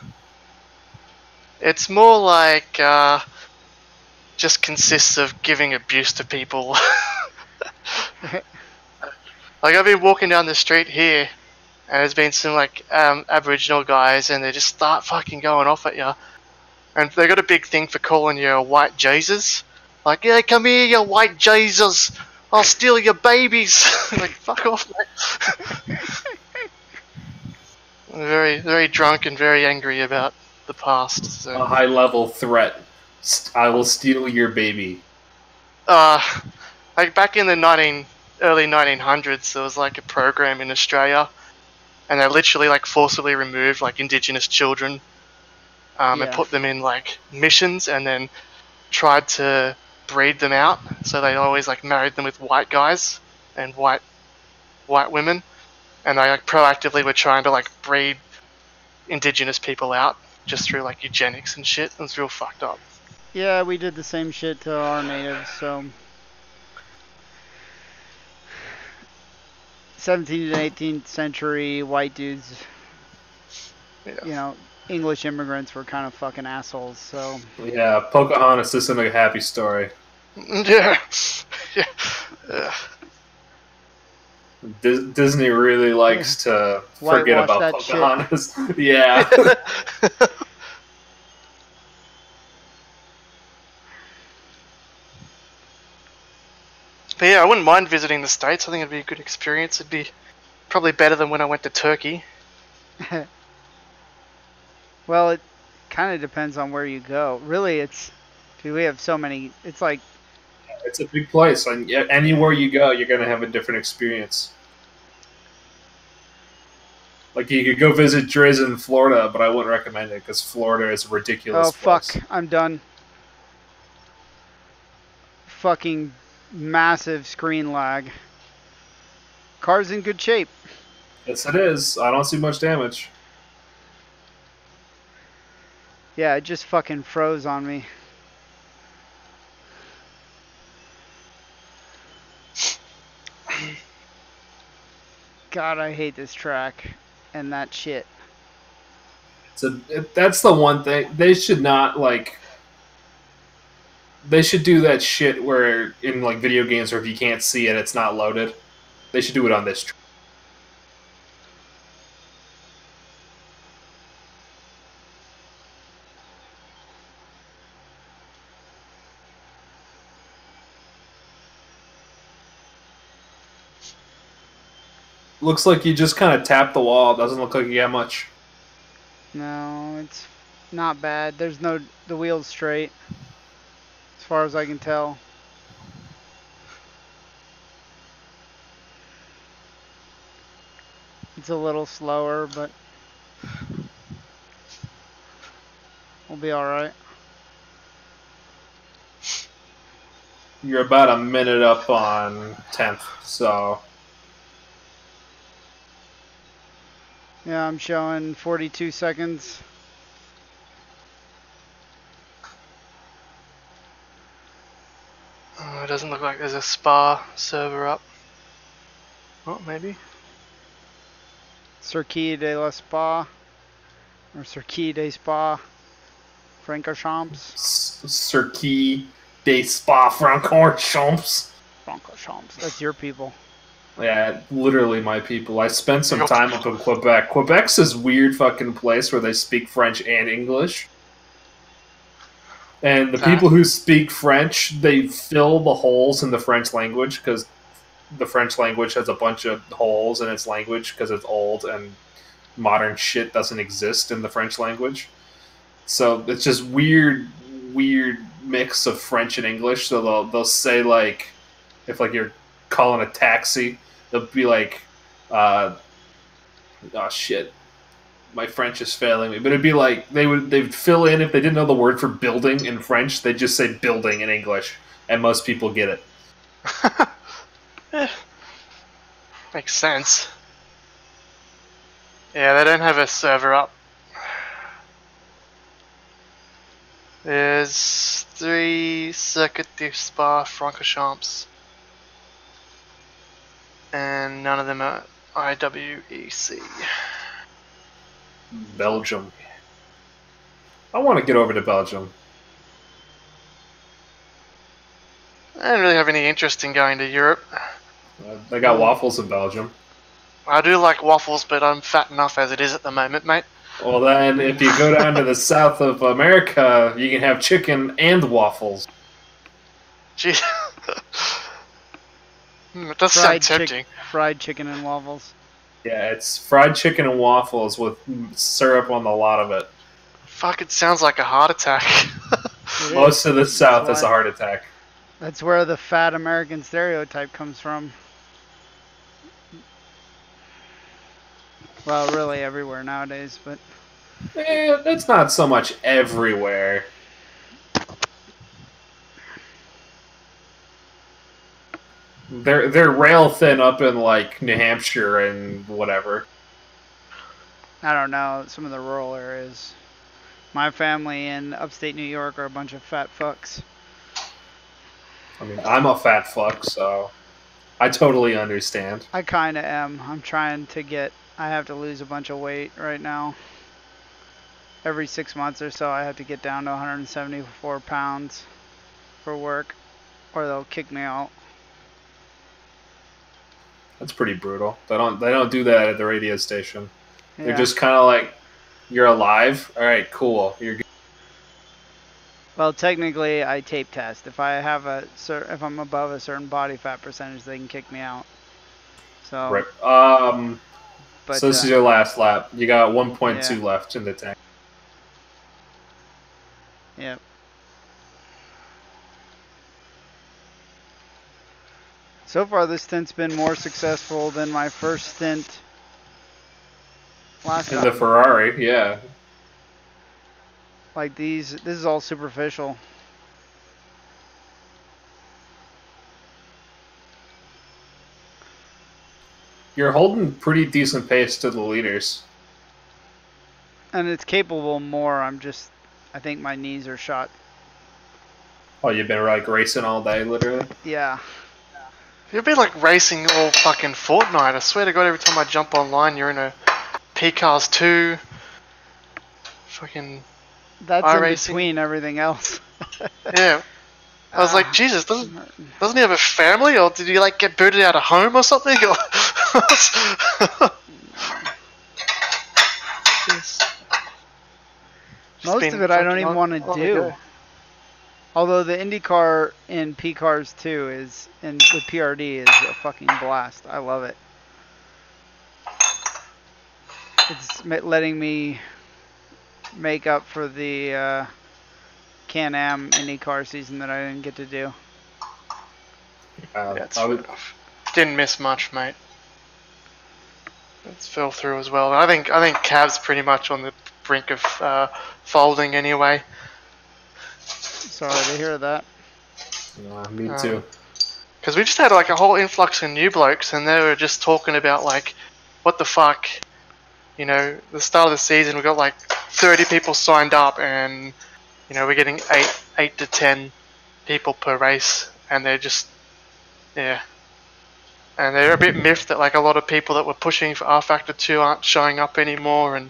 It's more like just consists of giving abuse to people. Like I've been walking down the street here, and there's been some like Aboriginal guys, and they just start fucking going off at you, and they got a big thing for calling you a white Jesus. Like, yeah, come here, you white Jesus. I'll steal your babies. Like, fuck off, mate. I'm very, very drunk and very angry about the past. So. A high-level threat. I will steal your baby. like back in the early 1900s, there was like a program in Australia, and they literally like forcibly removed like Indigenous children, and Yeah. put them in like missions, and then tried to breed them out. So they always like married them with white guys and white women, and they like proactively were trying to like breed Indigenous people out just through like eugenics and shit. It was real fucked up. Yeah, we did the same shit to our natives, so 17th and 18th century white dudes, Yeah. you know, English immigrants were kind of fucking assholes, so Yeah, Pocahontas isn't a happy story. Yeah. Yeah. Disney really likes to forget Whitewash about that shit. Pocahontas. Yeah. But yeah, I wouldn't mind visiting the States. I think it'd be a good experience. It'd be probably better than when I went to Turkey. Well, it kind of depends on where you go. Really, dude, we have so many. It's like, It's a big place, and anywhere you go, you're going to have a different experience. Like, you could go visit Dresden, Florida, but I wouldn't recommend it, because Florida is a ridiculous place. fuck, I'm done. Fucking massive screen lag. Car's in good shape. Yes, it is. I don't see much damage. Yeah, it just fucking froze on me. God, I hate this track and that shit. That's the one thing. They should not, like... They should do that shit where, in, like, video games where if you can't see it, it's not loaded. They should do it on this track. Looks like you just kind of tap the wall. It doesn't look like you got much. No, it's not bad. The wheel's straight, as far as I can tell. It's a little slower, but we'll be alright. You're about a minute up on 10th, so... Yeah, I'm showing 42 seconds. Oh, it doesn't look like there's a Spa server up. Oh, maybe. Circuit de la Spa. Or Circuit de Spa. Francorchamps. Circuit de Spa-Francorchamps. Francorchamps. That's your people. Yeah, literally my people. I spent some time up in Quebec. Quebec's this weird fucking place where they speak French and English. And the people who speak French, they fill the holes in the French language because the French language has a bunch of holes in its language because it's old and modern shit doesn't exist in the French language. So it's just weird mix of French and English. So they'll say, like, if like you're calling a taxi, they'll be like, oh shit, my French is failing me. But it'd be like they'd fill in, if they didn't know the word for building in French, they'd just say building in English, and most people get it. Makes sense. Yeah, they don't have a server up. There's 3 Circuit de Spa-Francorchamps. And none of them are IWEC. Belgium. I want to get over to Belgium. I don't really have any interest in going to Europe. They got waffles in Belgium. I do like waffles, but I'm fat enough as it is at the moment, mate. Well, then, if you go down to the south of America, you can have chicken and waffles. Jeez. It does sound tempting. Fried chicken and waffles. Yeah, it's fried chicken and waffles with syrup on the lot of it. Fuck, it sounds like a heart attack. Most of the south is a heart attack. That's where the fat American stereotype comes from. Well, really everywhere nowadays, but It's not so much everywhere. They're rail thin up in like New Hampshire and whatever. I don't know, some of the rural areas. My family in upstate New York are a bunch of fat fucks. I mean, I'm a fat fuck, so I totally understand. I kind of am. I'm trying to get, I have to lose a bunch of weight right now. Every 6 months or so, I have to get down to 174 pounds for work, or they'll kick me out. That's pretty brutal. They don't do that at the radio station. Yeah. They're just kind of like, you're alive. All right, cool. You're good. Well, technically, I tape test. If I have if I'm above a certain body fat percentage, they can kick me out. So. Right. But, so this is your last lap. You got 1.2 yeah. left in the tank. Yep. So far, this stint's been more successful than my first stint last In time. the Ferrari, yeah. Like this is all superficial. You're holding pretty decent pace to the leaders. And it's capable more. I think my knees are shot. Oh, you've been like racing all day, literally? Yeah. You've been like racing all fucking Fortnite. I swear to God, every time I jump online, you're in a P-Cars 2. Fucking That's iRacing. in between everything else. Yeah. I was like, Jesus, doesn't he have a family, or did he like get booted out of home or something? Or Most of it I don't even want to do. Although the IndyCar in P-Cars 2 is, and with PRD is a fucking blast. I love it. It's letting me make up for the Can-Am IndyCar season that I didn't get to do. Didn't miss much, mate. It fell through as well. I think Cav's pretty much on the brink of folding anyway. Sorry to hear that. Me too. Because we just had like a whole influx of new blokes, and they were just talking about like, what the fuck, you know, the start of the season we got like 30 people signed up, and you know we're getting 8 to 10 people per race, and they're just, yeah, and they're a bit miffed that like a lot of people that were pushing for R Factor 2 aren't showing up anymore, and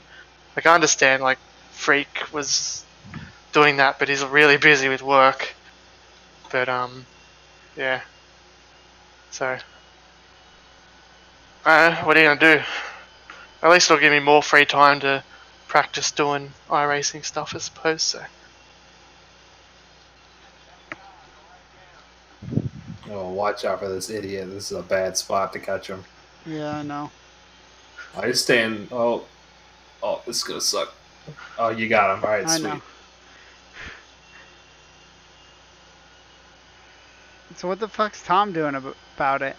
like I understand like Freak was doing that, but he's really busy with work. But yeah. So, what are you gonna do? At least it'll give me more free time to practice doing iRacing stuff, I suppose. So. Oh, watch out for this idiot. This is a bad spot to catch him. Yeah, I know. I stand. Oh, this is gonna suck. Oh, you got him. All right, I sweet. know. So what the fuck's Tom doing about it?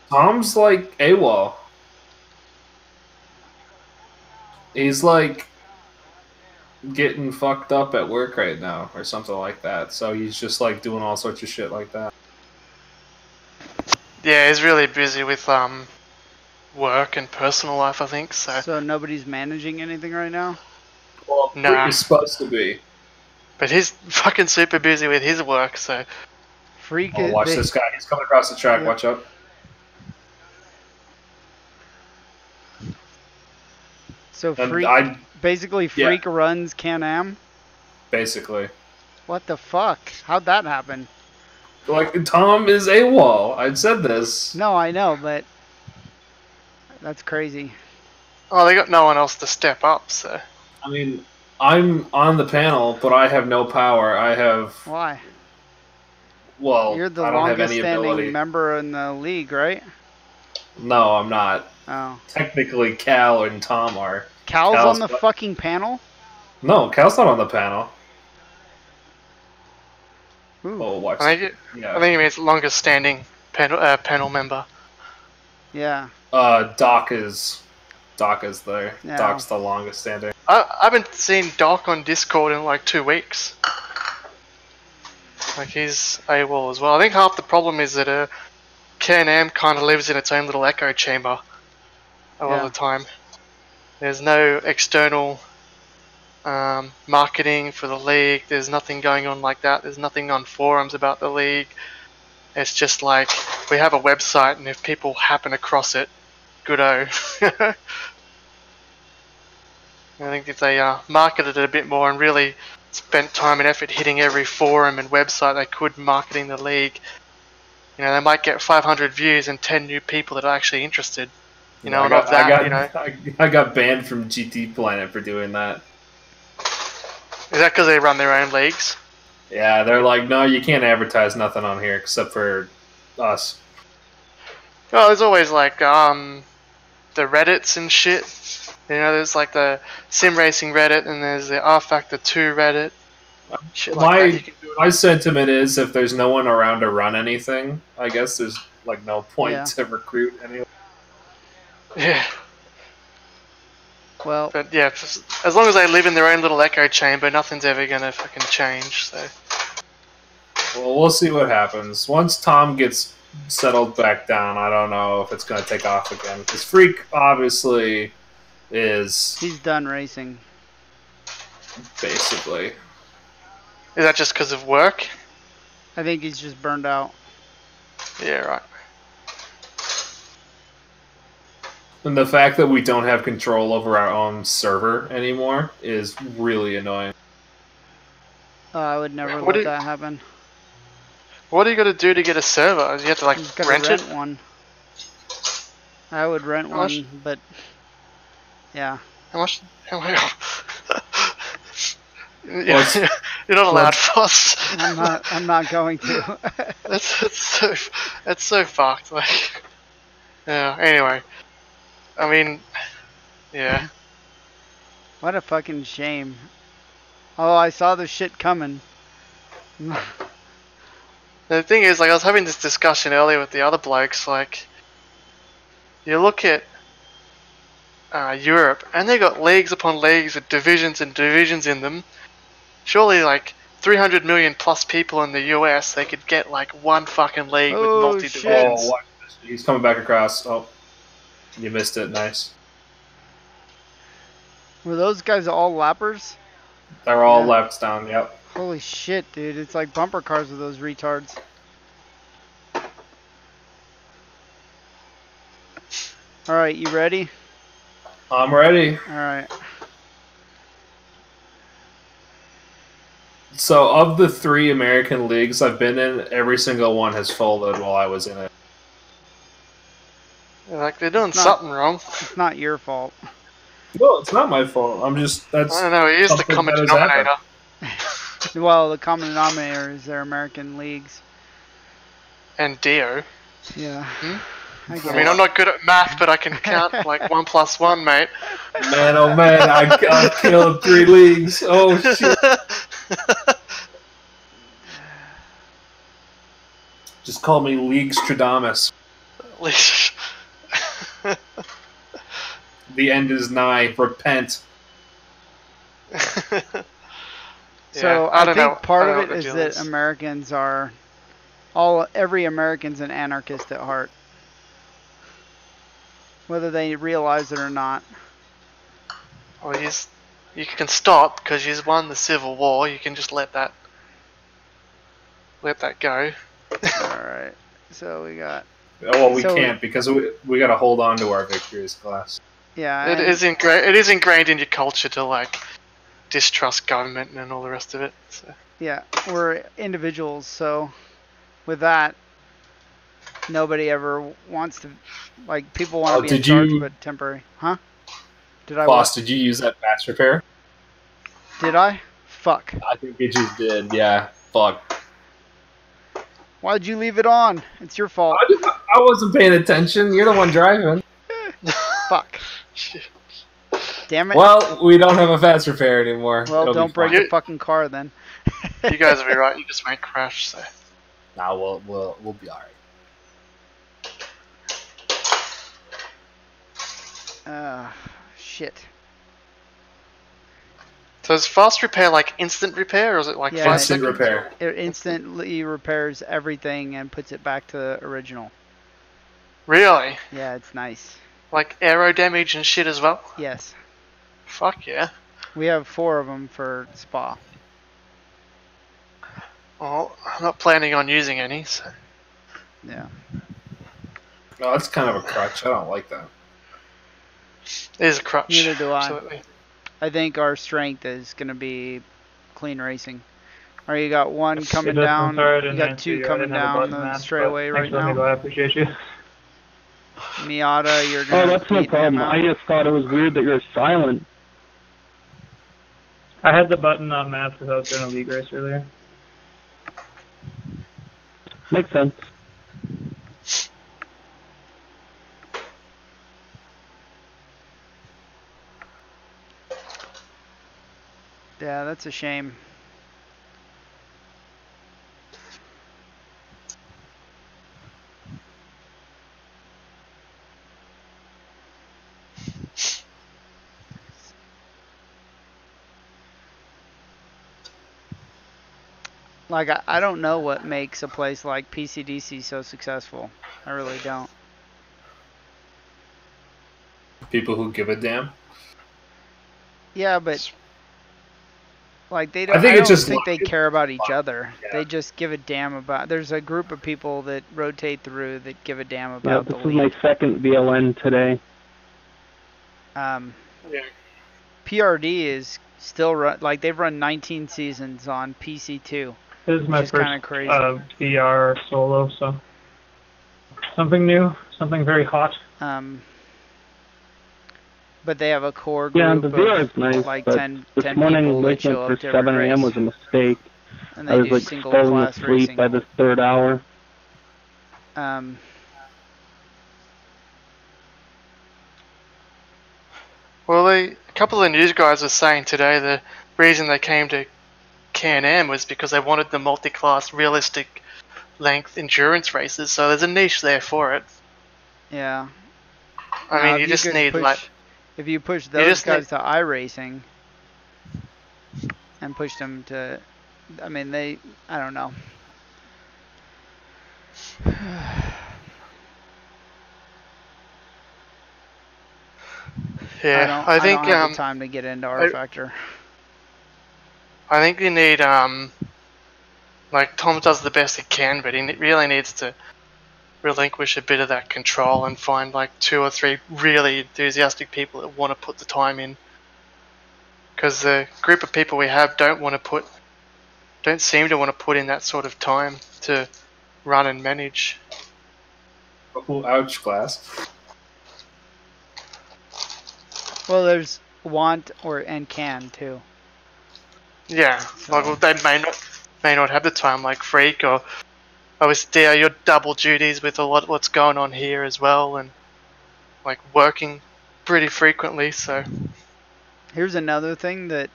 Tom's like AWOL. He's like getting fucked up at work right now or something like that. So he's just like doing all sorts of shit like that. Yeah, he's really busy with work and personal life, I think. So nobody's managing anything right now? Well, nah. He's supposed to be. But he's fucking super busy with his work, so. Freak Oh, watch this guy. He's coming across the track. Yeah. Watch out. So And Freak, basically Freak runs Can-Am? Basically. What the fuck? How'd that happen? Like, Tom is AWOL. I've said this. No, I know, but that's crazy. Oh, they got no one else to step up, so. I mean, I'm on the panel, but I have no power. I have... Why? Well, You're the I don't have longest any standing ability. member in the league, right? No, I'm not. Oh. Technically, Cal and Tom are. Cal's on the what? fucking panel? No, Cal's not on the panel. Ooh. Oh, watch. I think Yeah. it means longest standing panel member. Yeah. Doc is there. Yeah. Doc's the longest standing. I haven't seen Doc on Discord in like 2 weeks. Like he's AWOL as well. I think half the problem is that Can-Am kind of lives in its own little echo chamber a lot of the time. There's no external marketing for the league. There's nothing going on like that. There's nothing on forums about the league. It's just like we have a website, and if people happen across it, good-o. I think if they marketed it a bit more and really spent time and effort hitting every forum and website they could marketing the league, you know, they might get 500 views and 10 new people that are actually interested. You know, I got banned from GT Planet for doing that. Is that because they run their own leagues? Yeah, they're like, no, you can't advertise nothing on here except for us. Oh, there's always like the Reddits and shit. You know, there's like the Sim Racing Reddit, and there's the R Factor 2 Reddit. Shit like that. My sentiment is, if there's no one around to run anything, I guess there's like no point to recruit anyone. Yeah. Well, but yeah, as long as they live in their own little echo chamber, nothing's ever gonna fucking change. So. Well, we'll see what happens once Tom gets settled back down. I don't know if it's gonna take off again, because Freak obviously he's done racing. Basically. Is that just because of work? I think he's just burned out. Yeah, right. And the fact that we don't have control over our own server anymore is really annoying. I would never let that happen. What do you got to do to get a server? You have to like rent one. I would rent one, but yeah. How much? You're not allowed, Phos. I'm not going to. That's so fucked. Like, yeah. Anyway, I mean, yeah. What a fucking shame. Oh, I saw the shit coming. The thing is, like, I was having this discussion earlier with the other blokes. Like, you look at Europe, and they got leagues upon leagues with divisions and divisions in them. Surely, like 300 million plus people in the US, they could get like one fucking league with multi-divisions. Oh, he's coming back across. Oh, you missed it. Nice. Were those guys all lappers? They're all laps down. Yep. Holy shit, dude! It's like bumper cars with those retards. All right, you ready? I'm ready. All right. So, of the 3 American leagues I've been in, every single one has folded while I was in it. Like, they're doing something wrong. It's not your fault. No, it's not my fault. I don't know, it is the common denominator. Well, the common denominator is their American leagues. And Dio. Yeah. I mean, I'm not good at math, but I can count like 1 + 1, mate. Man, oh man, I killed 3 leagues. Oh shit. Just call me League Stradamus. The end is nigh. Repent. So I think part of it is that Americans are every American's an anarchist at heart, whether they realize it or not. Well, you can stop because you've won the Civil War. You can just let that go. All right. So we got. Well, we can't because we got to hold on to our victories, class. Yeah. It is ingrained in your culture to like distrust government and all the rest of it. So. Yeah, we're individuals, so with that, nobody ever wants to, like, people want to be in charge, but temporary. Huh? Phos, did you use that fast repair? Did I? Fuck. I think you just did, yeah. Fuck. Why'd you leave it on? It's your fault. I wasn't paying attention. You're the one driving. Fuck. Damn it. Well, we don't have a fast repair anymore. Well, don't break the fucking car then. You guys will be right. You just won't crash. So Nah, we'll be alright. Shit. so is fast repair like instant repair, or is it like Yeah, 5 Instant seconds? repair. It instantly repairs everything and puts it back to the original. Really? Yeah, it's nice. Like aero damage and shit as well? Yes. Fuck yeah. We have 4 of them for Spa. Well, I'm not planning on using any, so. Yeah. No, that's kind of a crutch. I don't like that. It is a crutch. Neither do I. Absolutely. I think our strength is going to be clean racing. Or you got one coming Hey, Dustin, down, sorry I you didn't got answer 2 you. I coming didn't have a down button, the man, straightaway but right thanks for letting me now. go. I appreciate you. Miata, you're Oh, going to that's no beat him problem. out. I just thought it was weird that you're silent. I had the button on maps because I was doing a league race earlier. Makes sense. Yeah, that's a shame. Like, I don't know what makes a place like PCDC so successful. I really don't. People who give a damn. Yeah, but like they I don't. think I it's don't just think they care about each other. Yeah. They just give a damn about. There's a group of people that rotate through that give a damn Yeah, about this the is my league. second VLN today. Yeah. PRD is still like they've run 19 seasons on PC2. This is my Which is kinda first crazy. VR solo, so something new, something very hot. But they have a core Yeah, group the VR of is nice, like but 10 this morning people that waking show up for up to every 7 a.m. race, was a mistake. and I they was do like single falling class asleep racing. by the 3rd hour. Well, a couple of the news guys were saying today the reason they came to Can-Am was because they wanted the multi-class realistic length endurance races, so there's a niche there for it. Yeah. I Now, mean, if you just could need push, like if you push those just guys to iRacing and push them to, I mean, I don't know. yeah. I think don't have the time to get into R Factor. I think you need like Tom does the best he can, but he really needs to relinquish a bit of that control and find like 2 or 3 really enthusiastic people that want to put the time in. Because the group of people we have don't seem to want to put in that sort of time to run and manage. Oh, ouch, glass. Well, there's want and can too. Yeah, So. like well, they may not have the time, like Freak or obviously you're double duties with a lot what's going on here as well, and like working pretty frequently. So here's another thing that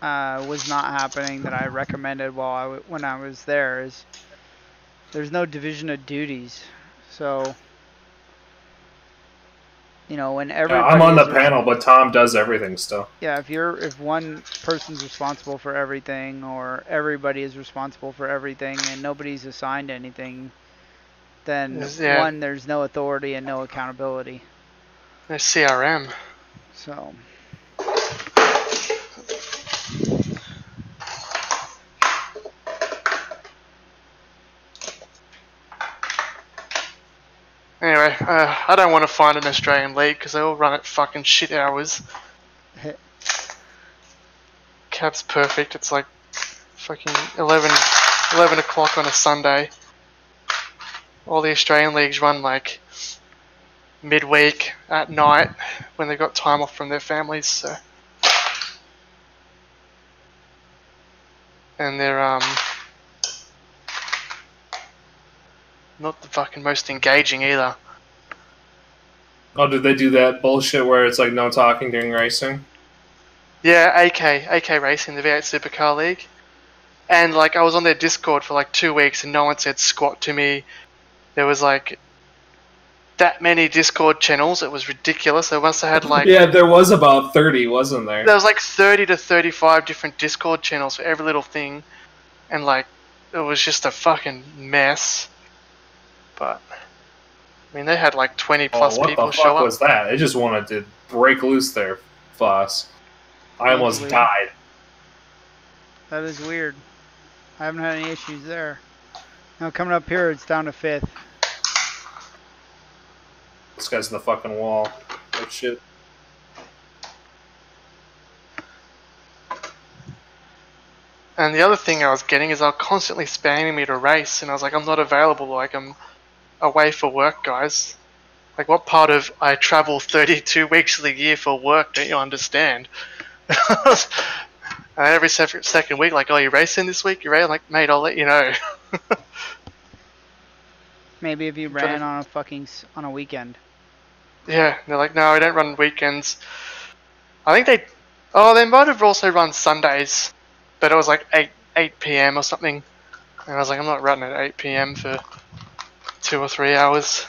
was not happening that I recommended when I was there is there's no division of duties. So, you know, when everybody I'm on the panel, but Tom does everything still. Yeah, if one person's responsible for everything or everybody is responsible for everything and nobody's assigned anything, then one, there's no authority and no accountability. There's CRM. So anyway, I don't want to find an Australian league because they all run at fucking shit hours. Cap's perfect. It's like fucking 11 o'clock on a Sunday. All the Australian leagues run like midweek at night when they've got time off from their families. So, and they're not the fucking most engaging either. Oh, did they do that bullshit where it's like no talking during racing? Yeah, AK Racing, the V8 Supercar League. And like I was on their Discord for like 2 weeks and no one said squat to me. There was like that many Discord channels. It was ridiculous. They must have had like Yeah, there was about 30, wasn't there? there was like 30 to 35 different Discord channels for every little thing, and like it was just a fucking mess. But I mean, they had like 20 Oh, plus what the people show fuck up. was that? They just wanted to break loose there, Phos. I That's almost weird. died. That is weird. I haven't had any issues there. Now coming up here, it's down to 5th. This guy's in the fucking wall. Oh shit. And the other thing I was getting is they were constantly spamming me to race, and I was like, I'm not available. Like I'm away for work, guys. Like, what part of I travel 32 weeks of the year for work don't you understand? And every second week, like, oh, you racing this week? You racing? Like, mate, I'll let you know. Maybe if you I'm trying ran to- on on a weekend. Yeah, they're like, no, I don't run weekends. I think they might have also run Sundays, but it was like 8 p.m. or something. And I was like, I'm not running at 8 p.m. for 2 or 3 hours.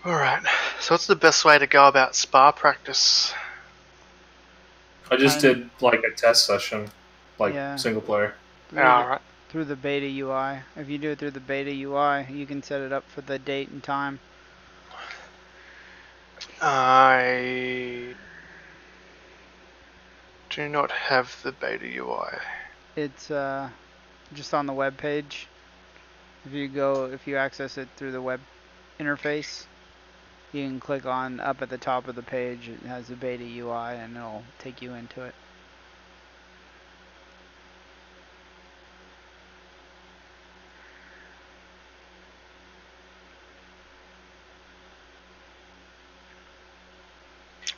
Alright, so what's the best way to go about spa practice? I just did like a test session, like Yeah. single player. Alright. Through the beta UI. If you do it through the beta UI, you can set it up for the date and time. I do not have the beta UI. It's just on the web page. If you access it through the web interface, you can click on up at the top of the page. It has the beta UI and it'll take you into it.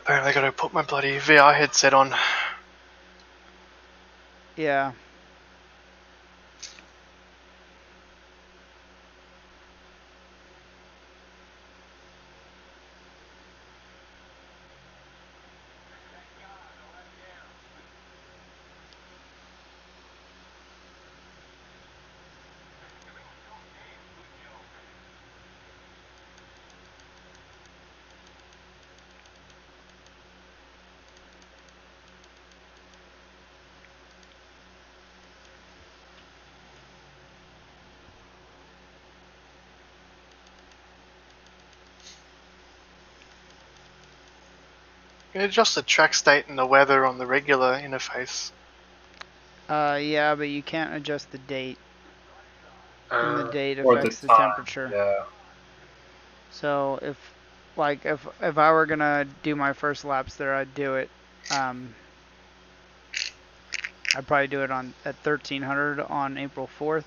Apparently I gotta put my bloody VR headset on. Yeah. You can adjust the track state and the weather on the regular interface. Yeah, but you can't adjust the date. And the date Or the affects the time. temperature. Yeah. So if I were gonna do my first laps there, I'd do it. I'd probably do it at 1300 on April 4th.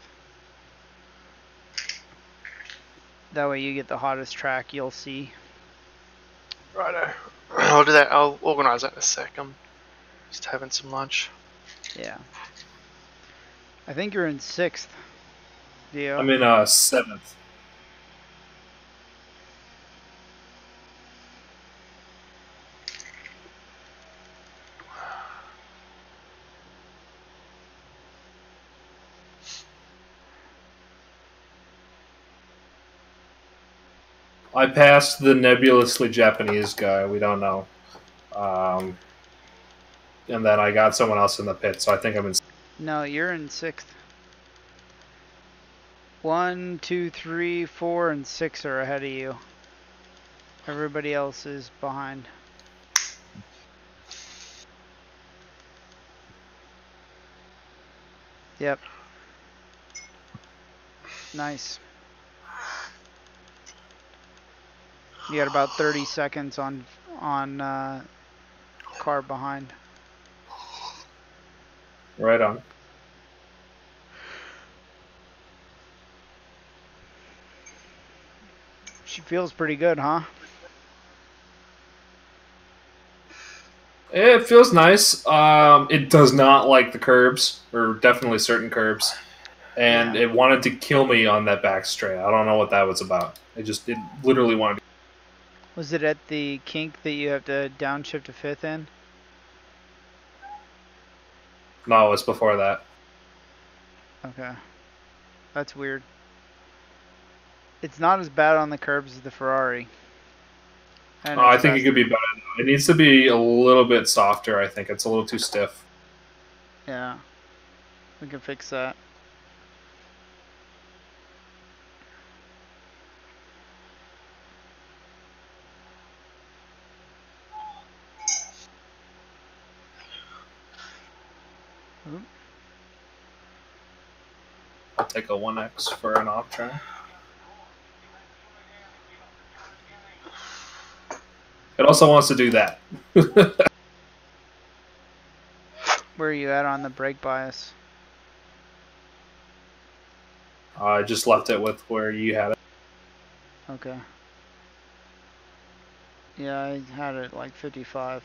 That way you get the hottest track you'll see. Righto. I'll do that. I'll organise that in a sec. I'm just having some lunch. Yeah. I think you're in 6th, Dio. I'm in 7th. I passed the nebulously Japanese guy. We don't know. And then I got someone else in the pit, so I think I'm in. No, you're in 6th. 1, 2, 3, 4, and 6 are ahead of you. Everybody else is behind. Yep. Nice. You got about 30 seconds on car behind. Right on. She feels pretty good, huh? It feels nice. It does not like the curbs, or definitely certain curbs, and Yeah. it wanted to kill me on that back straight. I don't know what that was about. It literally wanted. Was it at the kink that you have to downshift to 5th in? No, it was before that. Okay. That's weird. It's not as bad on the curbs as the Ferrari. And I it's think it fast. could be better. It needs to be a little bit softer. I think it's a little too stiff. Yeah. We can fix that. Oop. I'll take a 1X for an off try. It also wants to do that. Where are you at on the brake bias? I just left it with where you had it. Okay. Yeah, I had it like 55.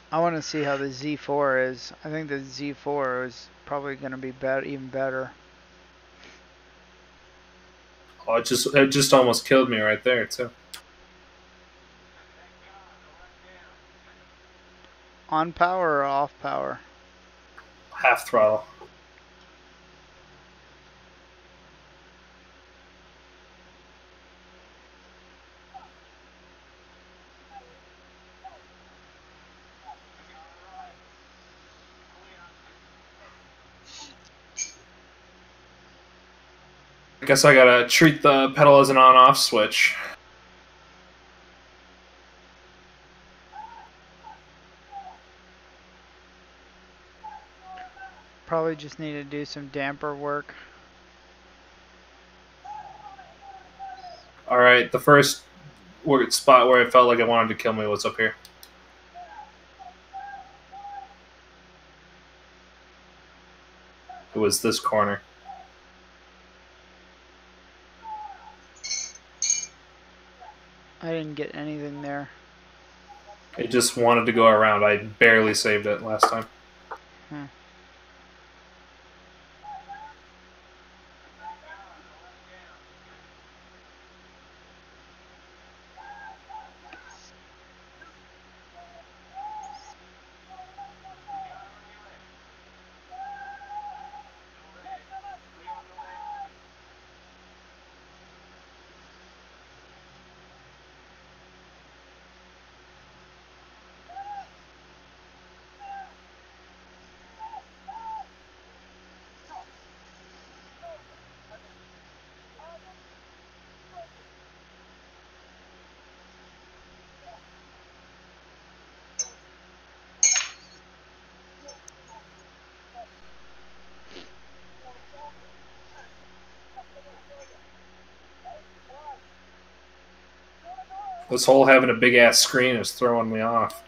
I want to see how the Z4 is. I think the Z4 is probably going to be even better. Oh, it just almost killed me right there too. On power or off power? Half throttle. I guess I gotta treat the pedal as an on-off switch. Probably just need to do some damper work. All right, the first spot where it felt like it wanted to kill me was up here. It was this corner. I didn't get anything there. It just wanted to go around. I barely saved it last time. Hmm. This whole having a big ass screen is throwing me off.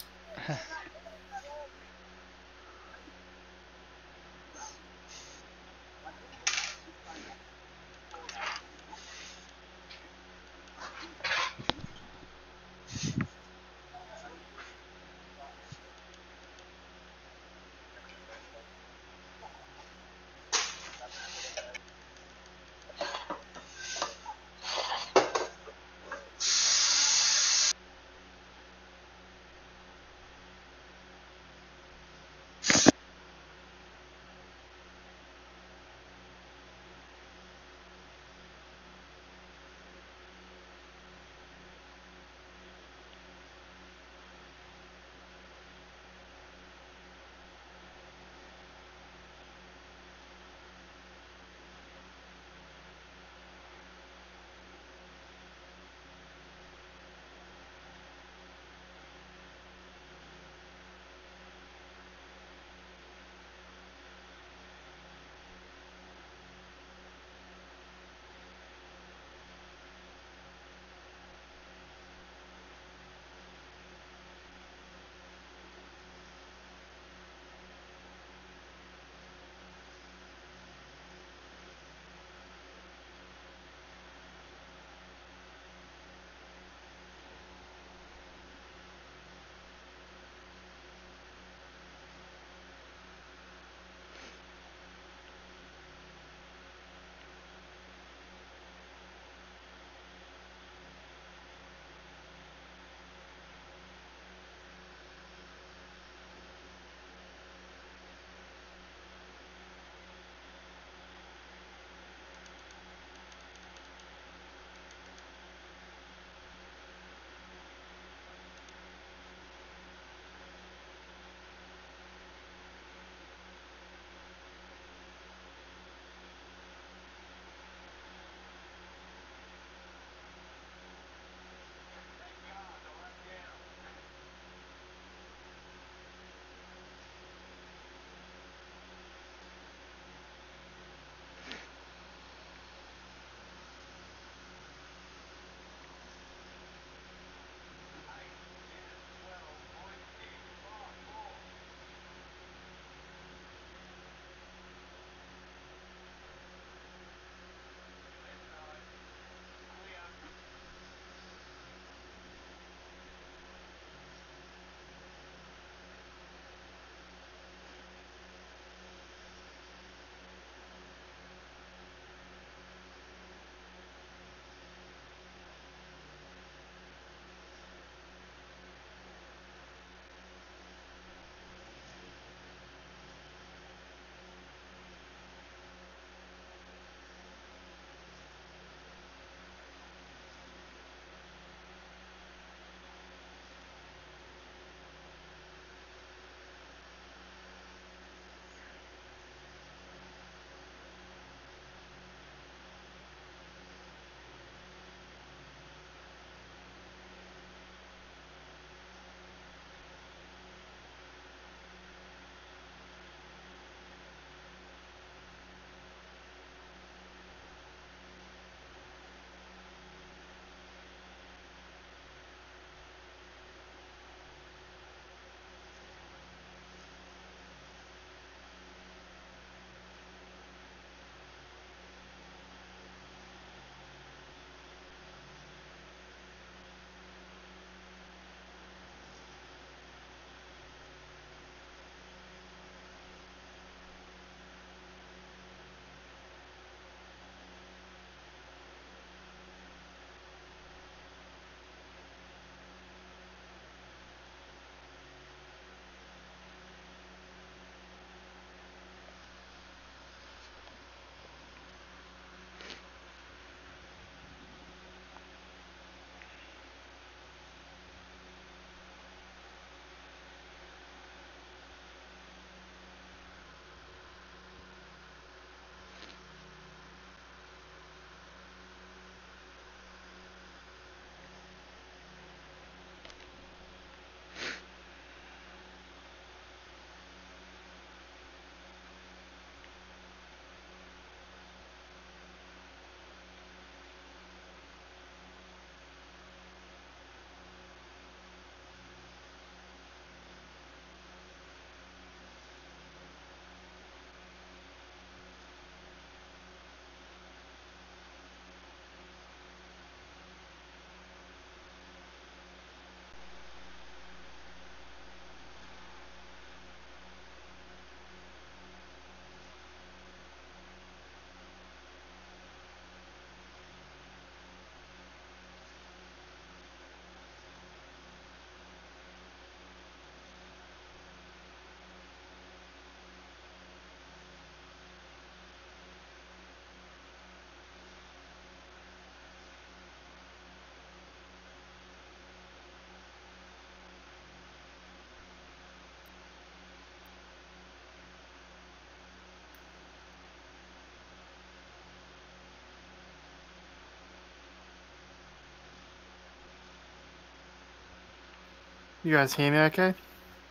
You guys hear me okay?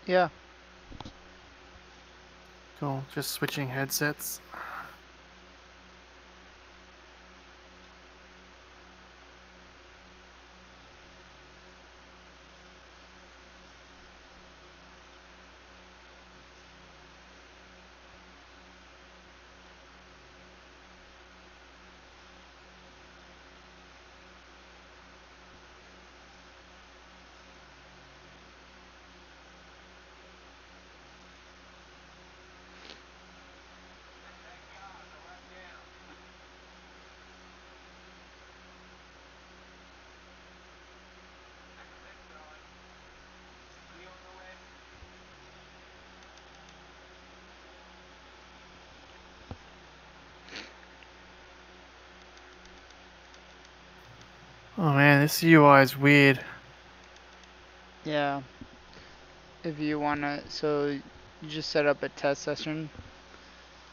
Yeah. Cool. Just switching headsets. Oh man, this UI is weird. Yeah. If you wanna, so you just set up a test session.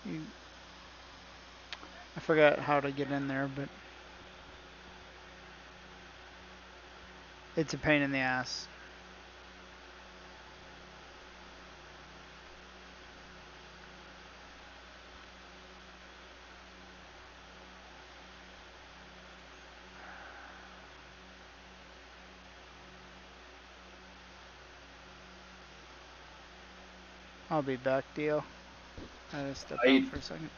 You, I forgot how to get in there, but it's a pain in the ass. I'll be back, Dio. I gotta step out I for a second.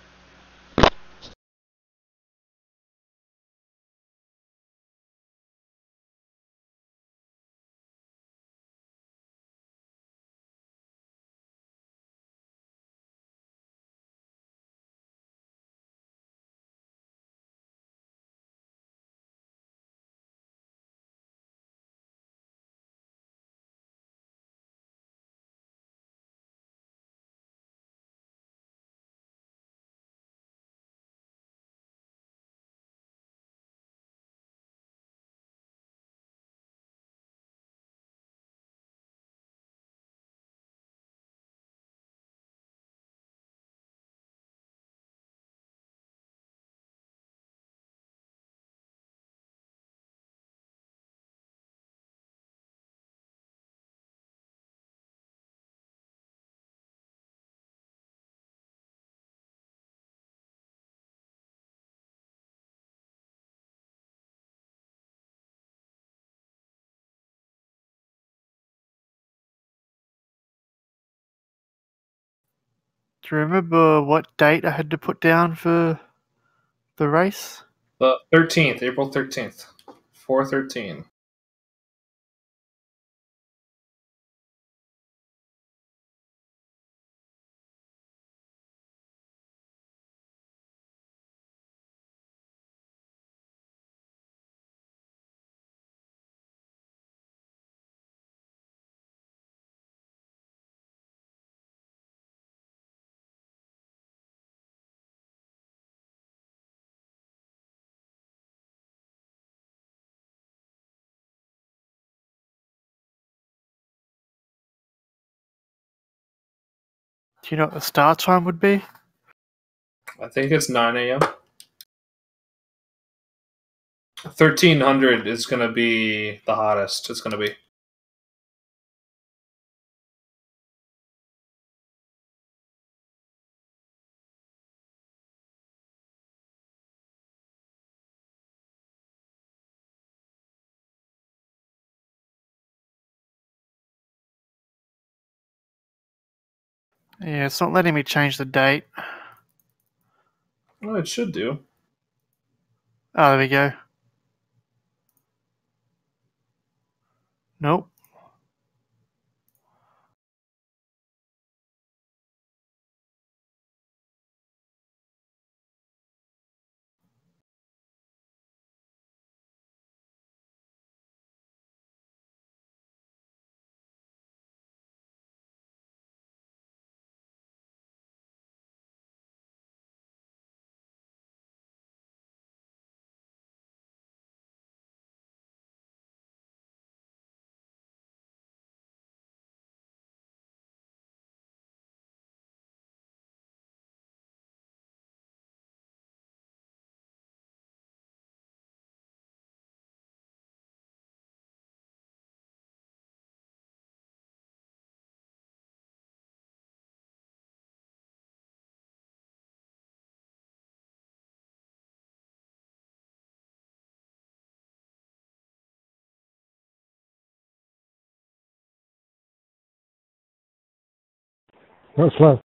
Do you remember what date I had to put down for the race? the 13th, April 13th, 4/13. Do you know what the start time would be? I think it's 9 a.m. 1300 is going to be the hottest. It's going to be. Yeah, it's not letting me change the date. Well, it should do. Oh, there we go. Nope. Go slow.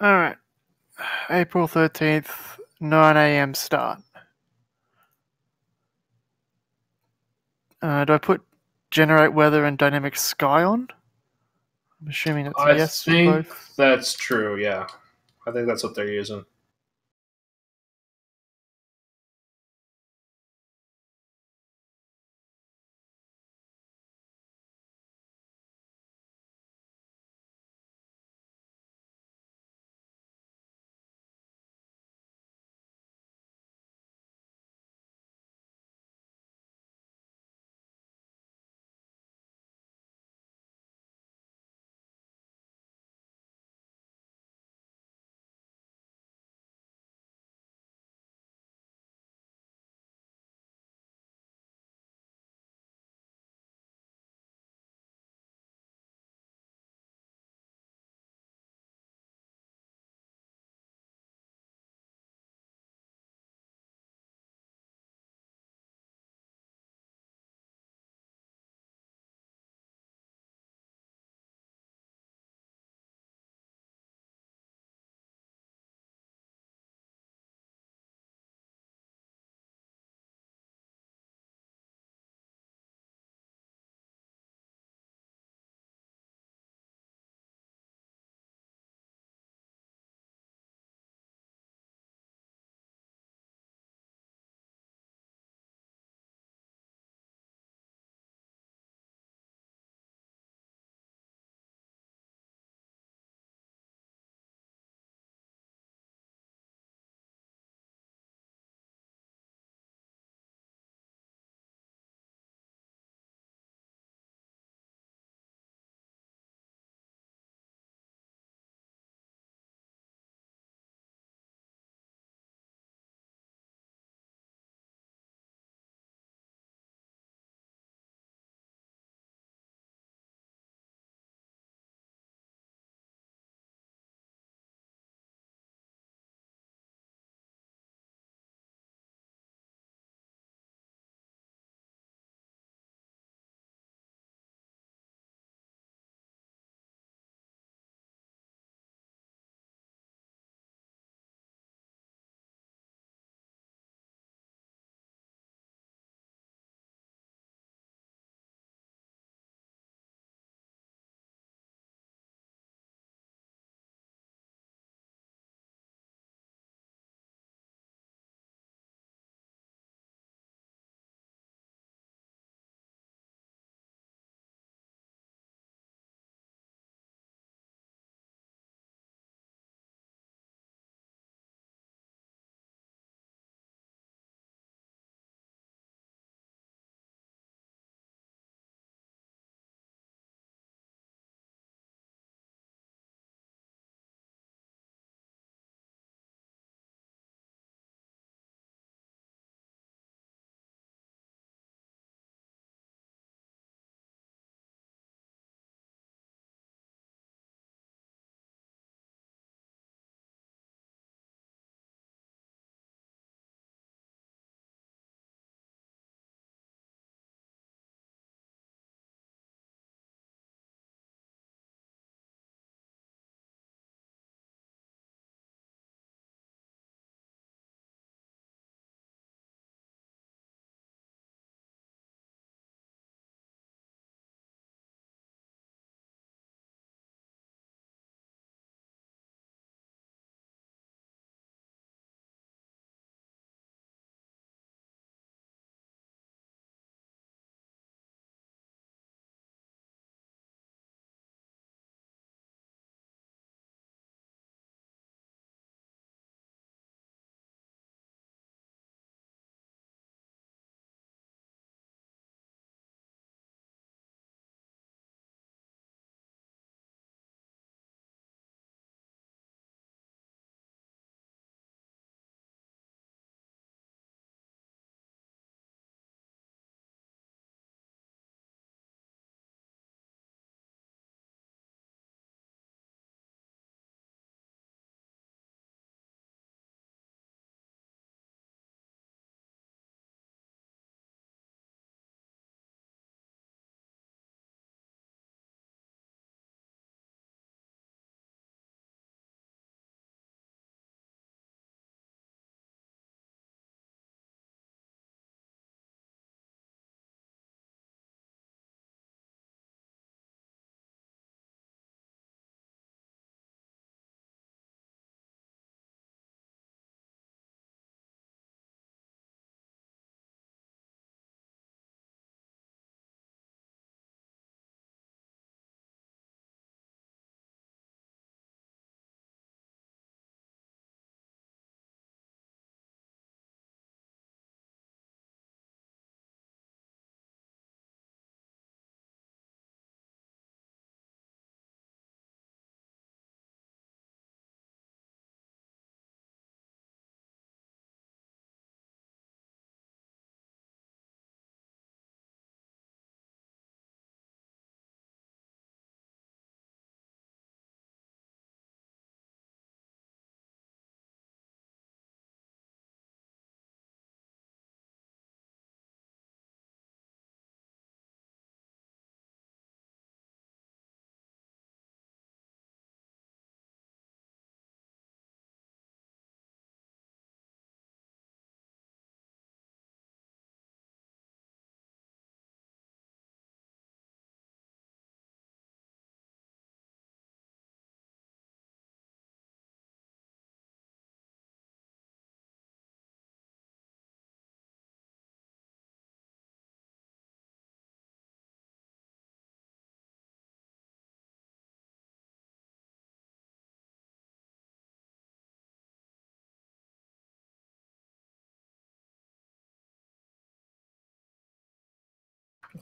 Alright. April 13th, 9 a.m. start. Do I put generate weather and dynamic sky on? I'm assuming it's a I yes for think both. that's true, yeah. I think that's what they're using.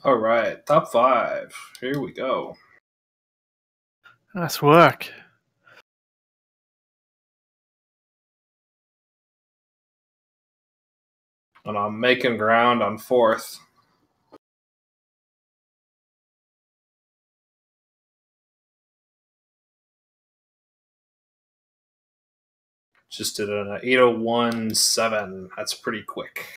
All right, top 5. Here we go. Nice work. And I'm making ground on 4th. Just did an 8:01.7. That's pretty quick.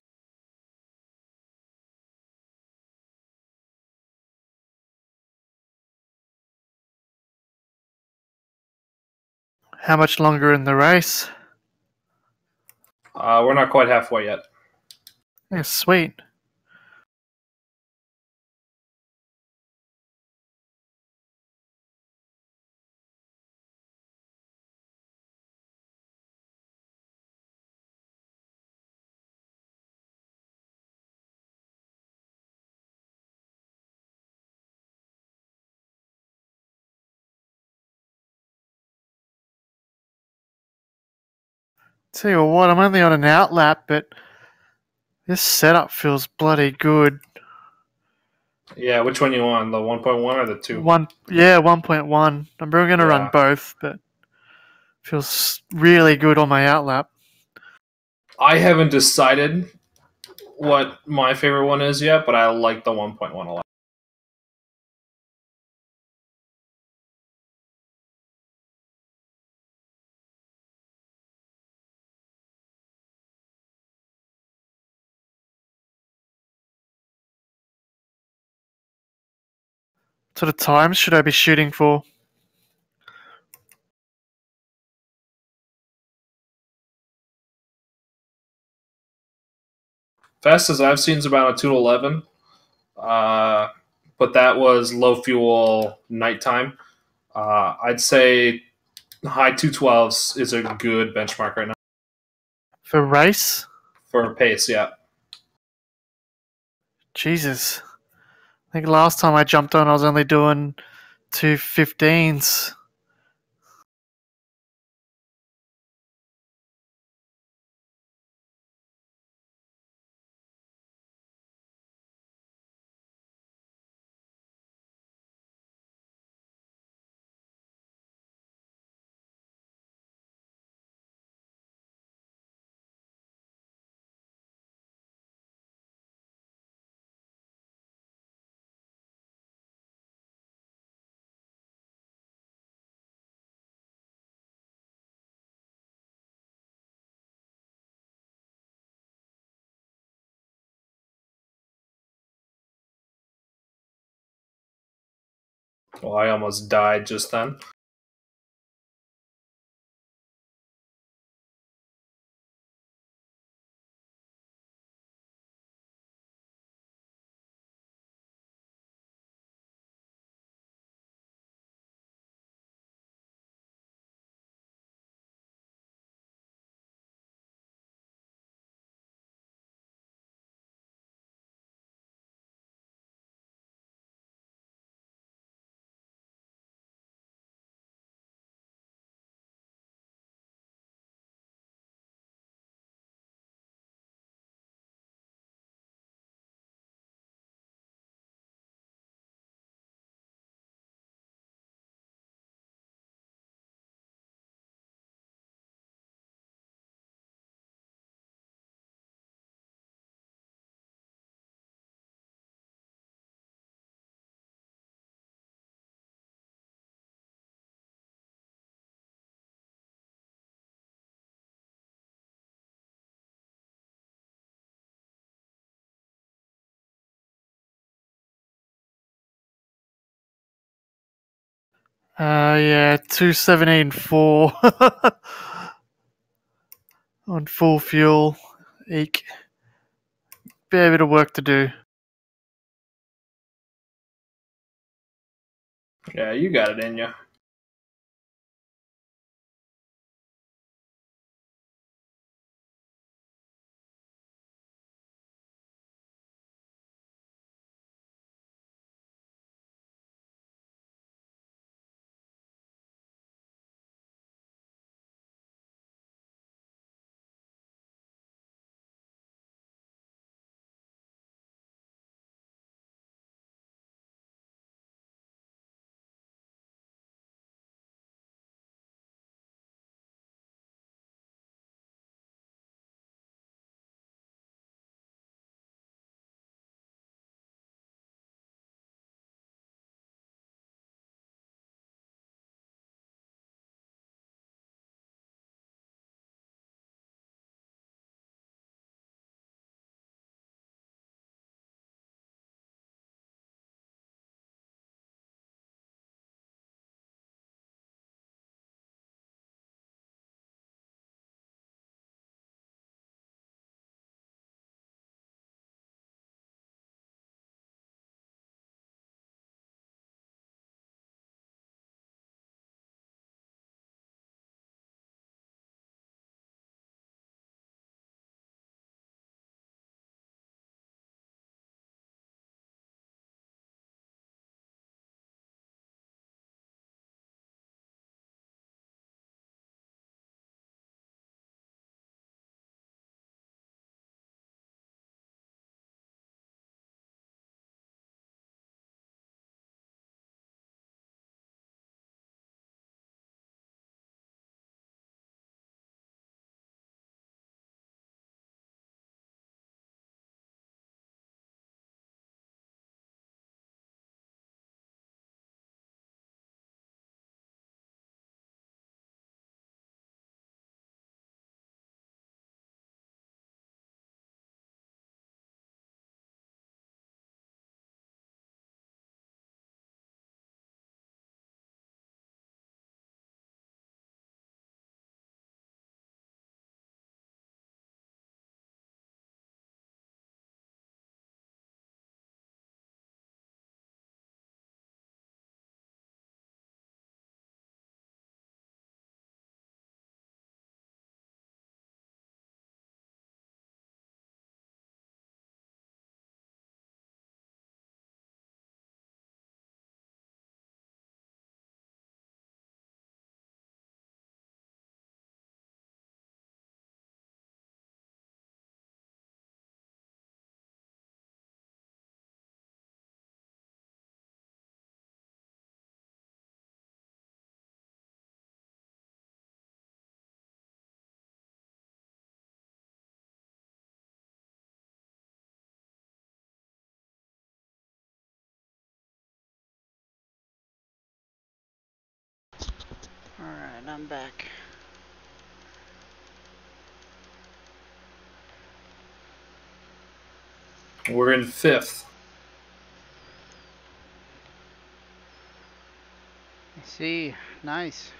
How much longer in the race? We're not quite halfway yet. Yeah, sweet. Tell you what, I'm only on an outlap, but this setup feels bloody good. Yeah, which one you on? The 1.1 or the 2? 1.1. I'm probably going to run Yeah. both, but feels really good on my outlap. I haven't decided what my favorite one is yet, but I like the 1.1 a lot. What sort of times should I be shooting for? Fastest I've seen is about a 2:11. But that was low fuel nighttime. I'd say high 2:12s is a good benchmark right now For race? for pace. Yeah, Jesus. I think last time I jumped on, I was only doing 2:15s. well, I almost died just then. Yeah, 2:17.4 on full fuel. Eek. Bit of work to do. Yeah, you got it in you. And I'm back. We're in 5th. I see. Nice.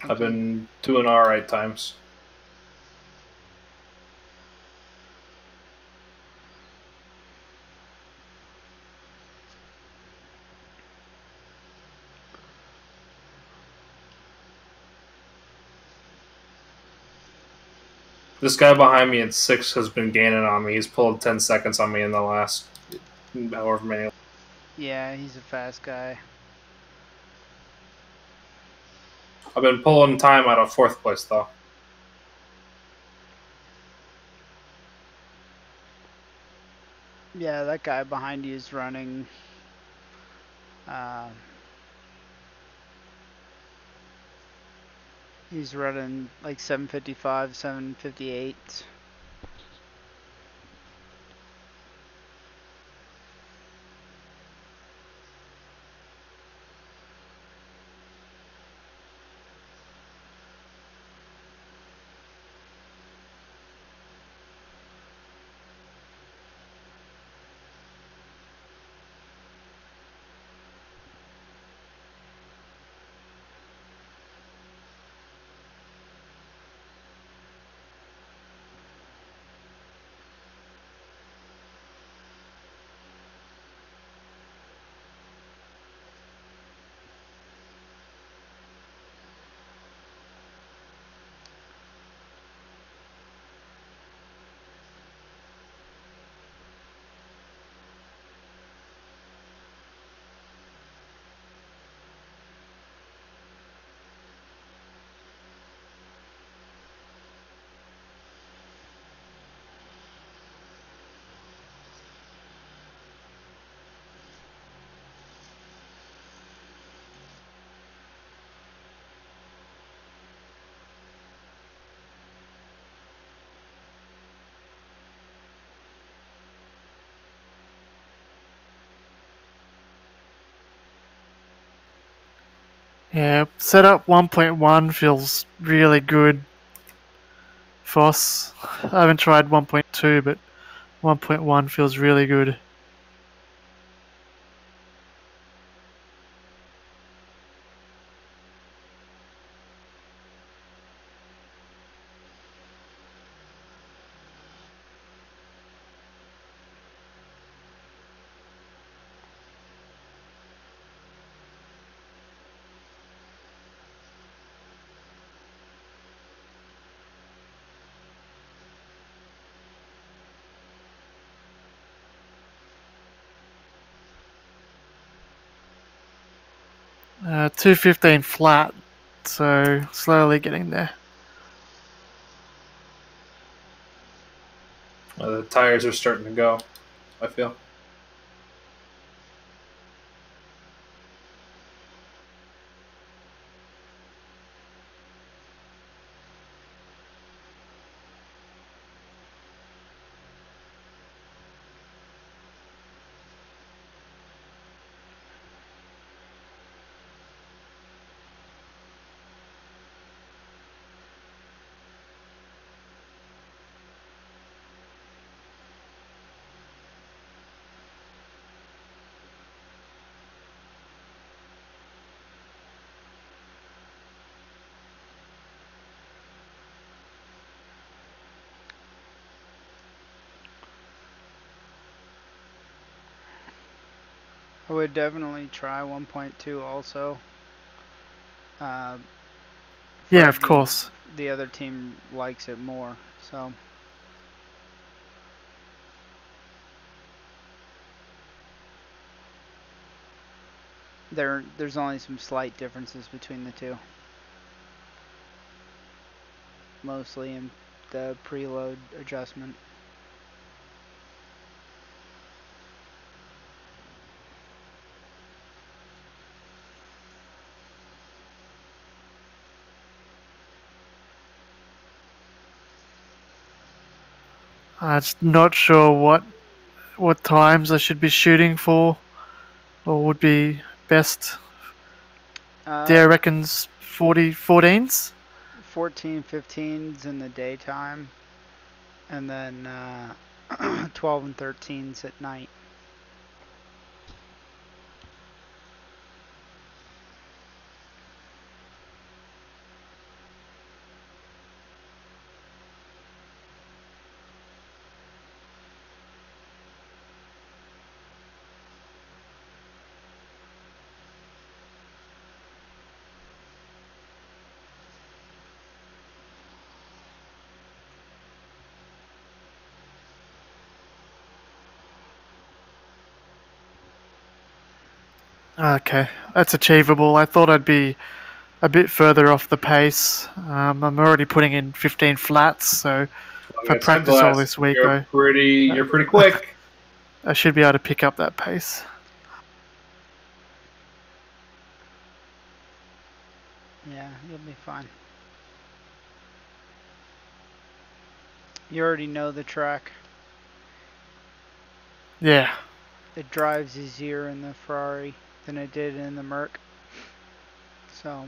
I've been doing alright times. This guy behind me in 6th has been gaining on me. He's pulled 10 seconds on me in the last however many. Yeah, he's a fast guy. I've been pulling time out of 4th place, though. Yeah, that guy behind you is running. He's running like 755, 758. Yeah, setup 1.1 feels really good. Phos. I haven't tried 1.2, but 1.1 feels really good. Uh, 215 flat, so slowly getting there. The tires are starting to go, I feel. I would definitely try 1.2 also. Yeah, of course. The other team likes it more, so. There's only some slight differences between the two. Mostly in the preload adjustment. I'm not sure what times I should be shooting for. or would be best? Uh, Dare reckons 14s. 14, 15s in the daytime, and then 12 and 13s at night. Okay, that's achievable. I thought I'd be a bit further off the pace. I'm already putting in 15 flats, so if I Like I said, practice all Glass, this week, you're pretty quick. I should be able to pick up that pace. Yeah, you'll be fine. You already know the track. Yeah. It drives easier in the Ferrari than it did in the Merc. So,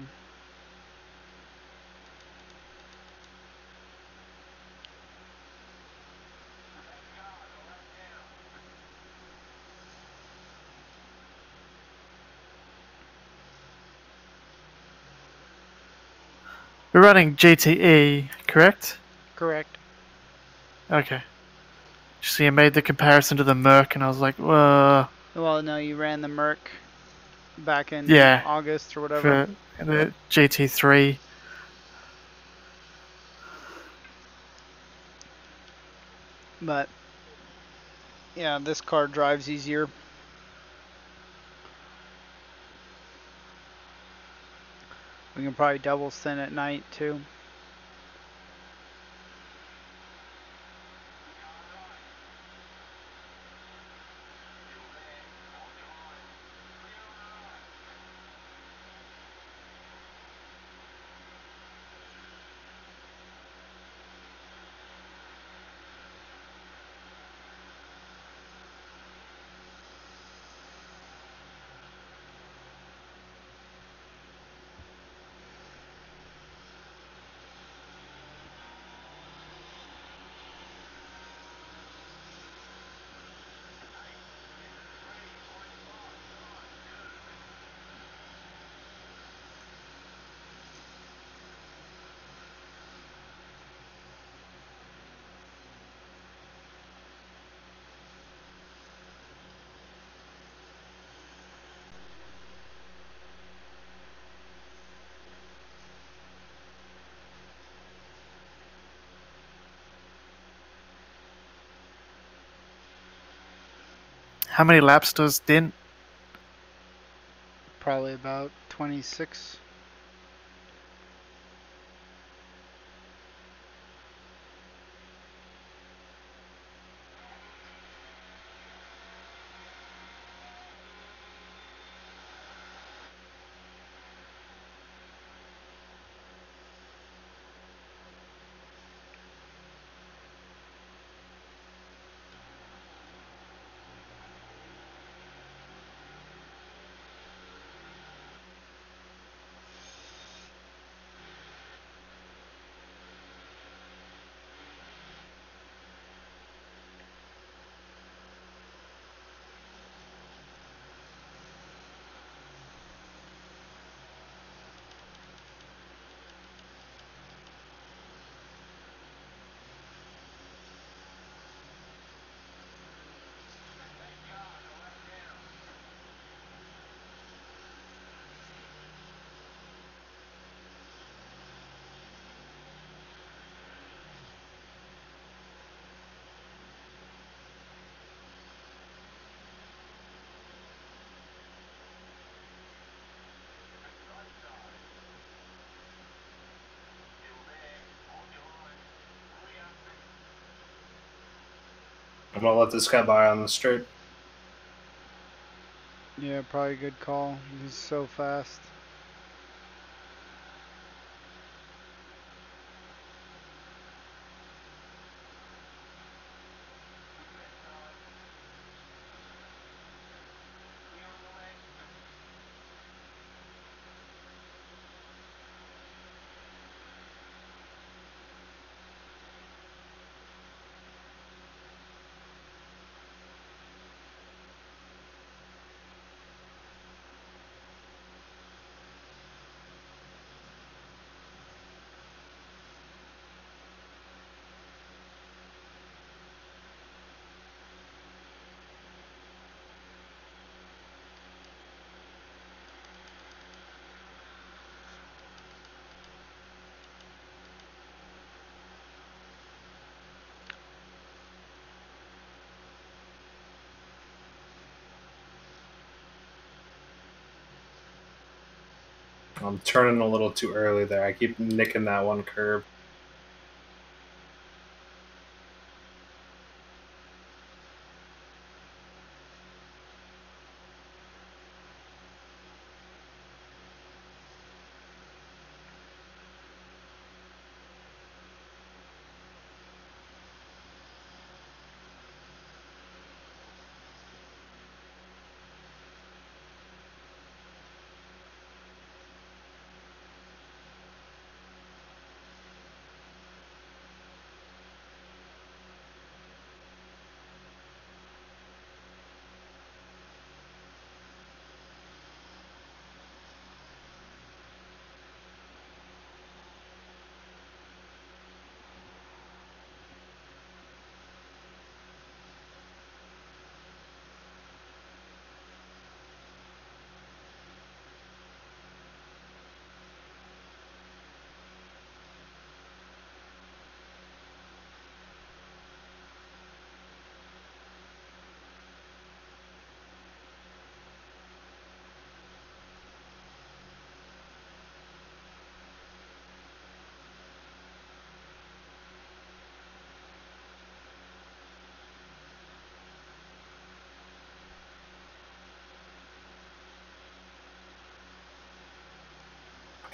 We're running GTE, correct? correct. Okay. So you made the comparison to the Merc, and I was like, well, Well, no, you ran the Merc back in yeah, August or whatever. for the GT3. But, yeah, this car drives easier. We can probably double stint at night, too. How many laps does Dint? Probably about 26. I'm gonna let this guy by on the straight. Yeah, probably a good call. He's so fast. I'm turning a little too early there. I keep nicking that one curb.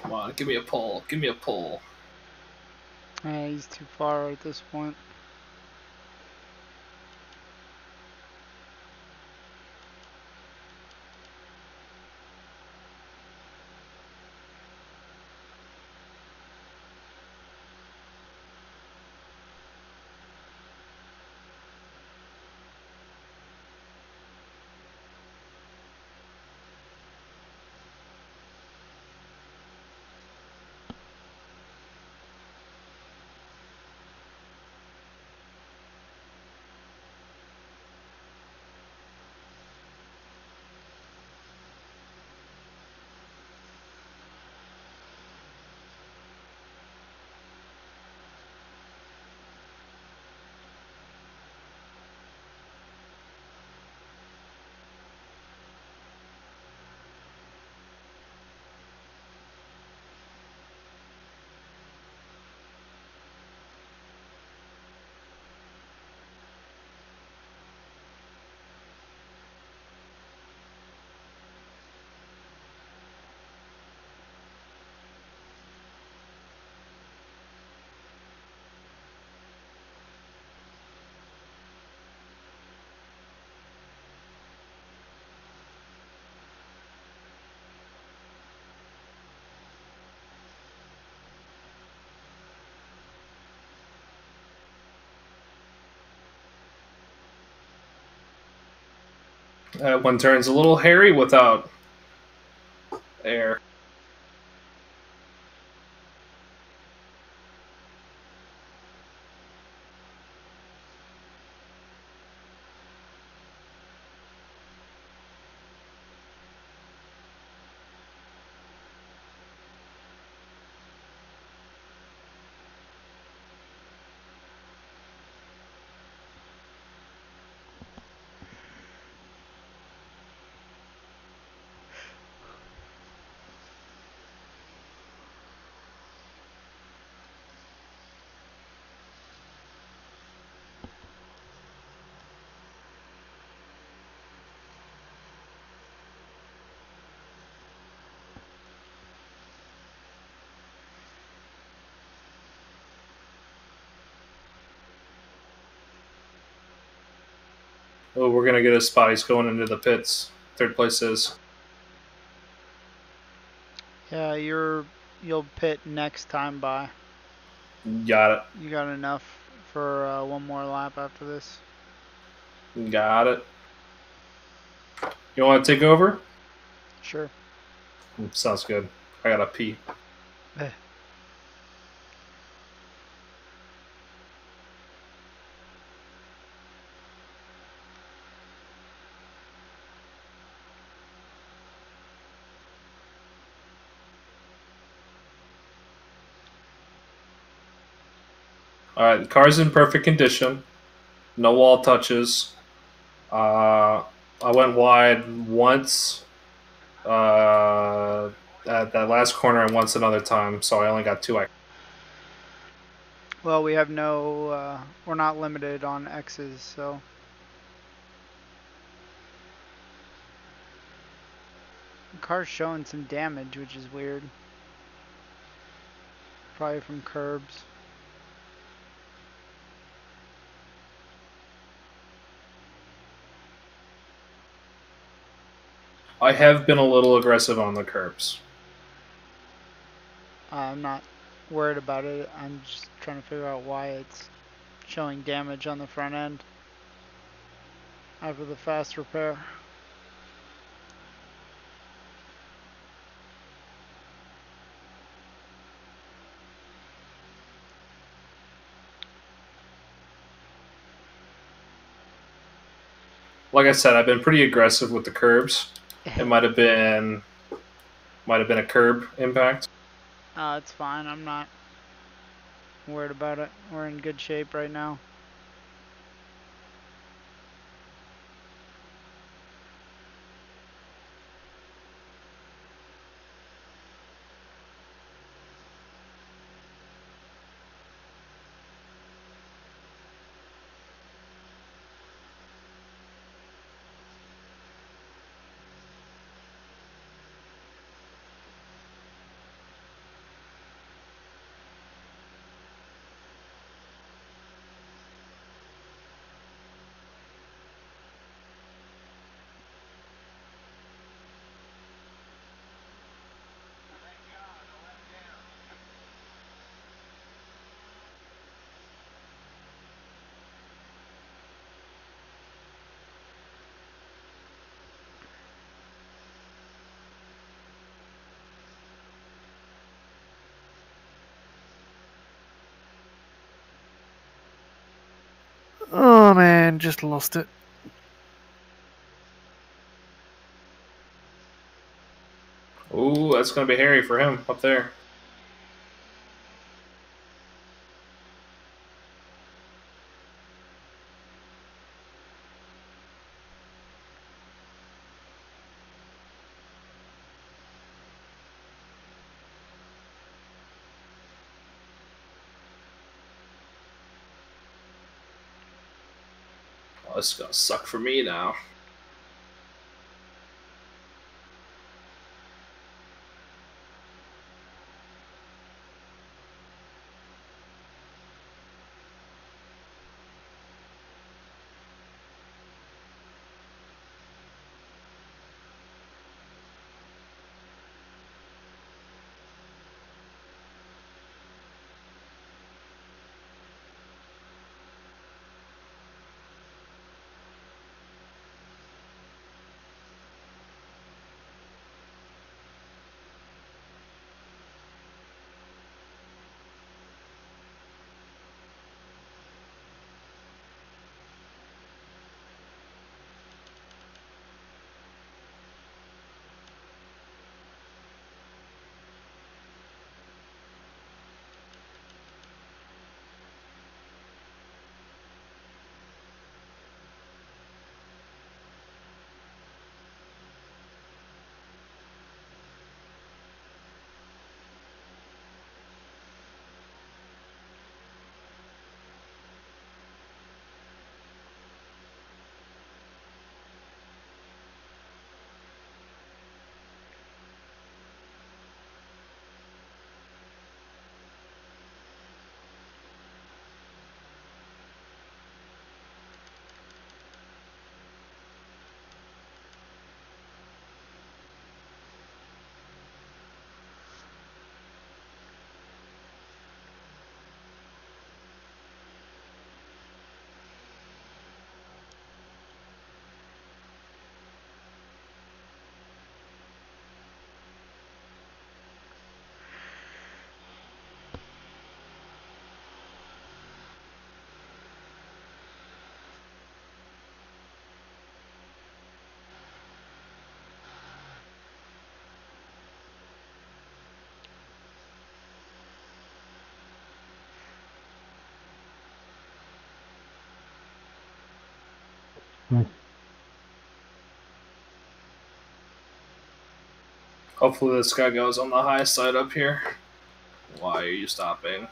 Come on, give me a pull. Give me a pull. Yeah, he's too far at this point. That one turns a little hairy without air. Oh, we're gonna get a spot. He's going into the pits. Third place is. Yeah, you'll pit next time by. Got it. You got enough for one more lap after this. Got it. You want to take over? Sure. Sounds good. I gotta pee. All right, the car's in perfect condition. No wall touches. I went wide once. at that last corner and once another time, so I only got 2. Well, we have no, we're not limited on X's, so. The car's showing some damage, which is weird. Probably from curbs. I have been a little aggressive on the curbs. I'm not worried about it. I'm just trying to figure out why it's showing damage on the front end after the fast repair. Like I said, I've been pretty aggressive with the curbs. It might have been a curb impact. It's fine. I'm not worried about it. We're in good shape right now. Oh man, just lost it. Ooh, that's going to be hairy for him up there. Oh, this is going to suck for me now. Hopefully this guy goes on the high side up here. Why are you stopping?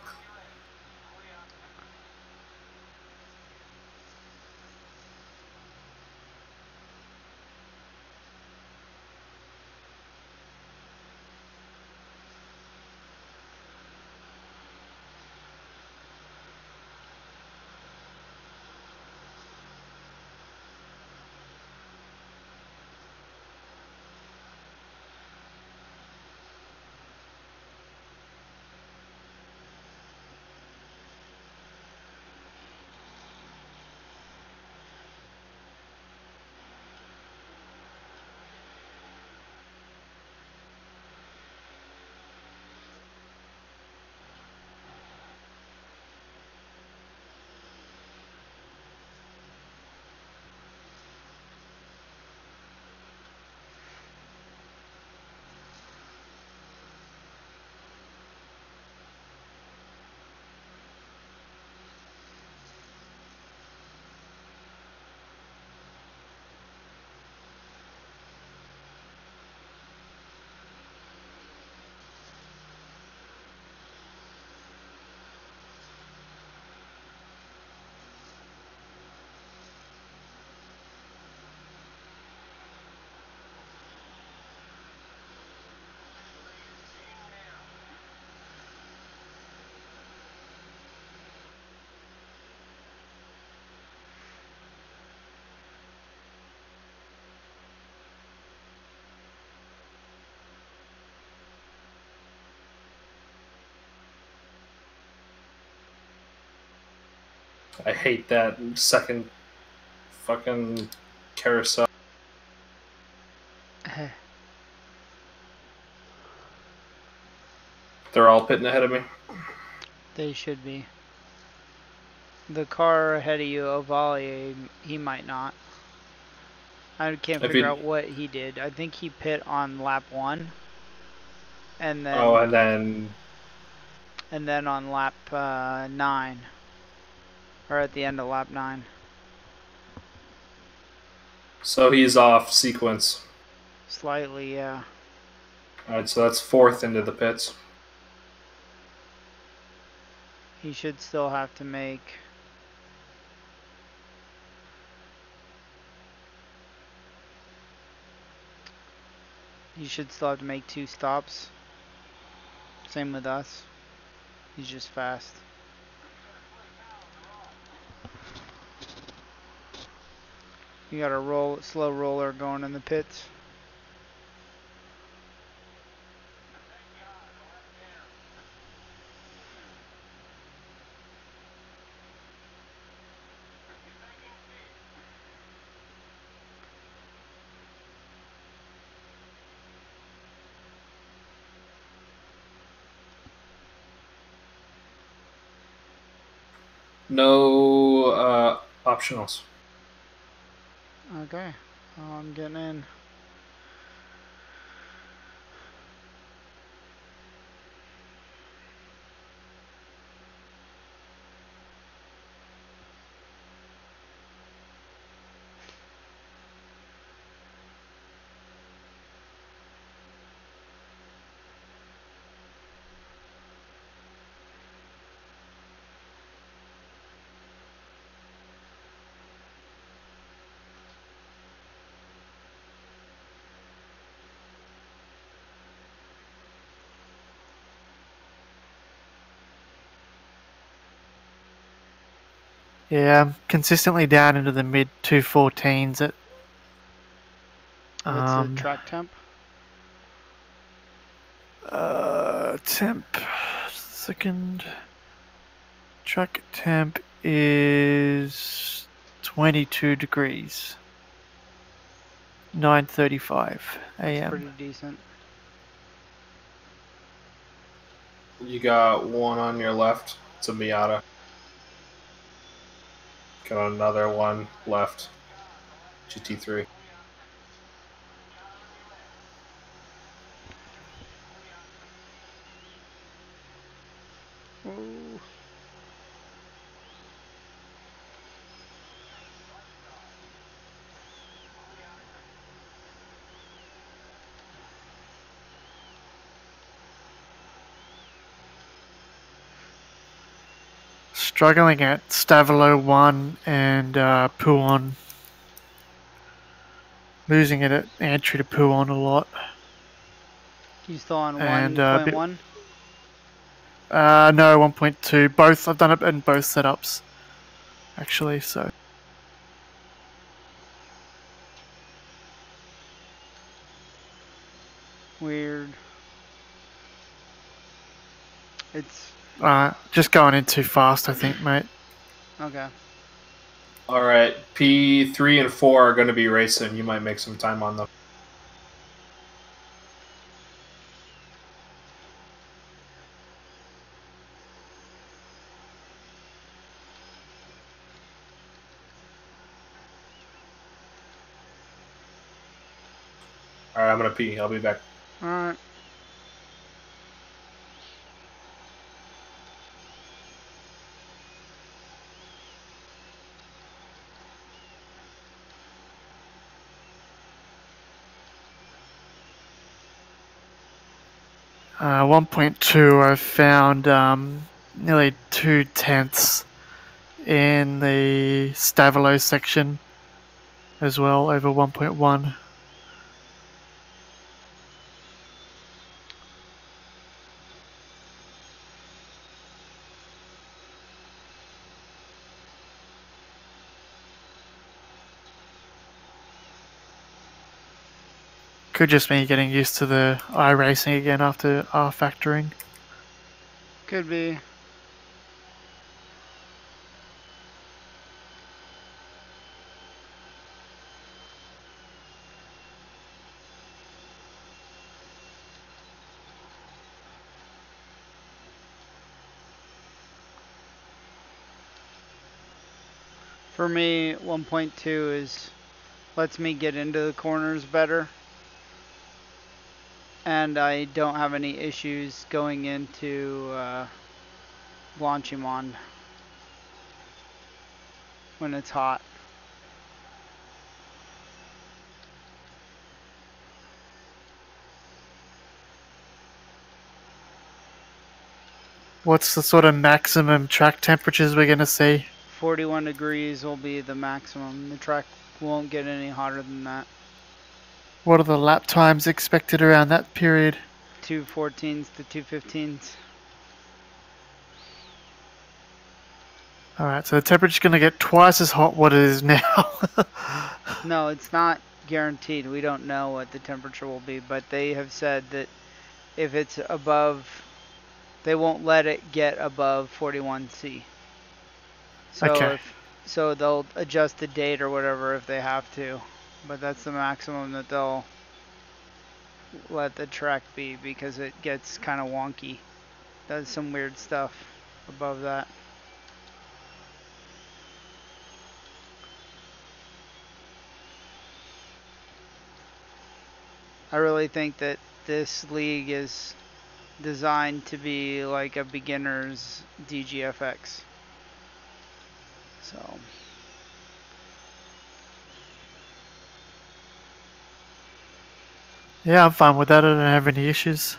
I hate that second fucking carousel. They're all pitting ahead of me. They should be. The car ahead of you, Ovalle, he might not. I can't If figure you, out what he did. I think he pit on lap 1, and oh, then and then on lap 9, or at the end of lap 9. so he's off sequence. Slightly, yeah. All right, so that's fourth into the pits. He should still have to make. He should still have to make 2 stops. Same with us. He's just fast. You got a slow roller going in the pits. No optionals. Okay, I'm getting in. Yeah, I'm consistently down into the mid 214s at What's the track temp? temp. Second track temp is 22 degrees. 9:35 That's a.m. pretty decent. You got one on your left. It's a Miata. Got another one left. GT3. Ooh. struggling at Stavilo 1 and Puon. Losing it at entry to Puon a lot. You still on And 1.1? No, 1.2. Both. I've done it in both setups, actually. So Weird. It's just going in too fast, I think, mate. okay. All right, P3 and 4 are going to be racing. You might make some time on them. All right, I'm going to pee. I'll be back. All right. Uh, 1.2, I've found nearly 2/10 in the Stavilo section as well, over 1.1. Could just be getting used to the iRacing again after R factoring. Could be. For me, 1.2 is lets me get into the corners better, and I don't have any issues going into Blanchimond when it's hot. What's the sort of maximum track temperatures we're going to see? 41 degrees will be the maximum. The track won't get any hotter than that. What are the lap times expected around that period? 2:14s to 2:15s. Alright, so the temperature's going to get twice as hot what it is now. No, it's not guaranteed. We don't know what the temperature will be, but they have said that if it's above, they won't let it get above 41°C. Okay. So they'll adjust the date or whatever if they have to, but that's the maximum that they'll let the track be because it gets kind of wonky. Does some weird stuff above that. I really think that this league is designed to be like a beginner's DGFX. So Yeah, I'm fine with that. I don't have any issues.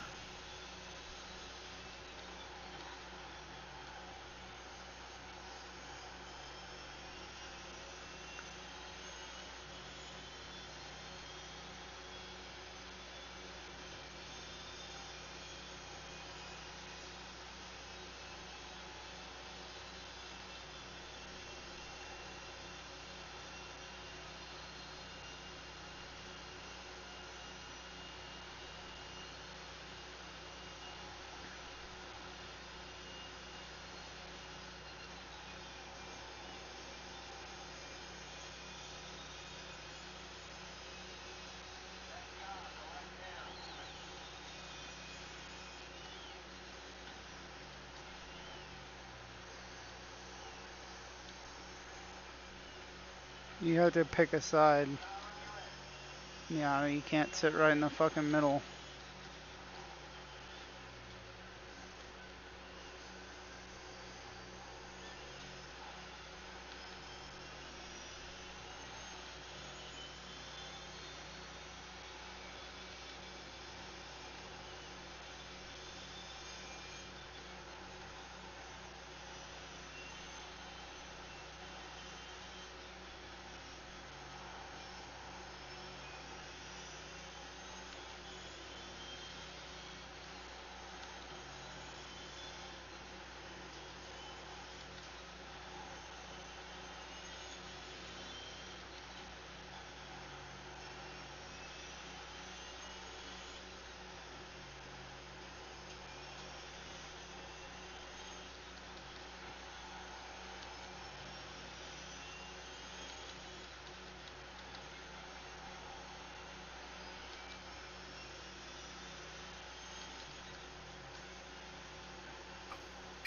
you have to pick a side. Yeah, you can't sit right in the fucking middle.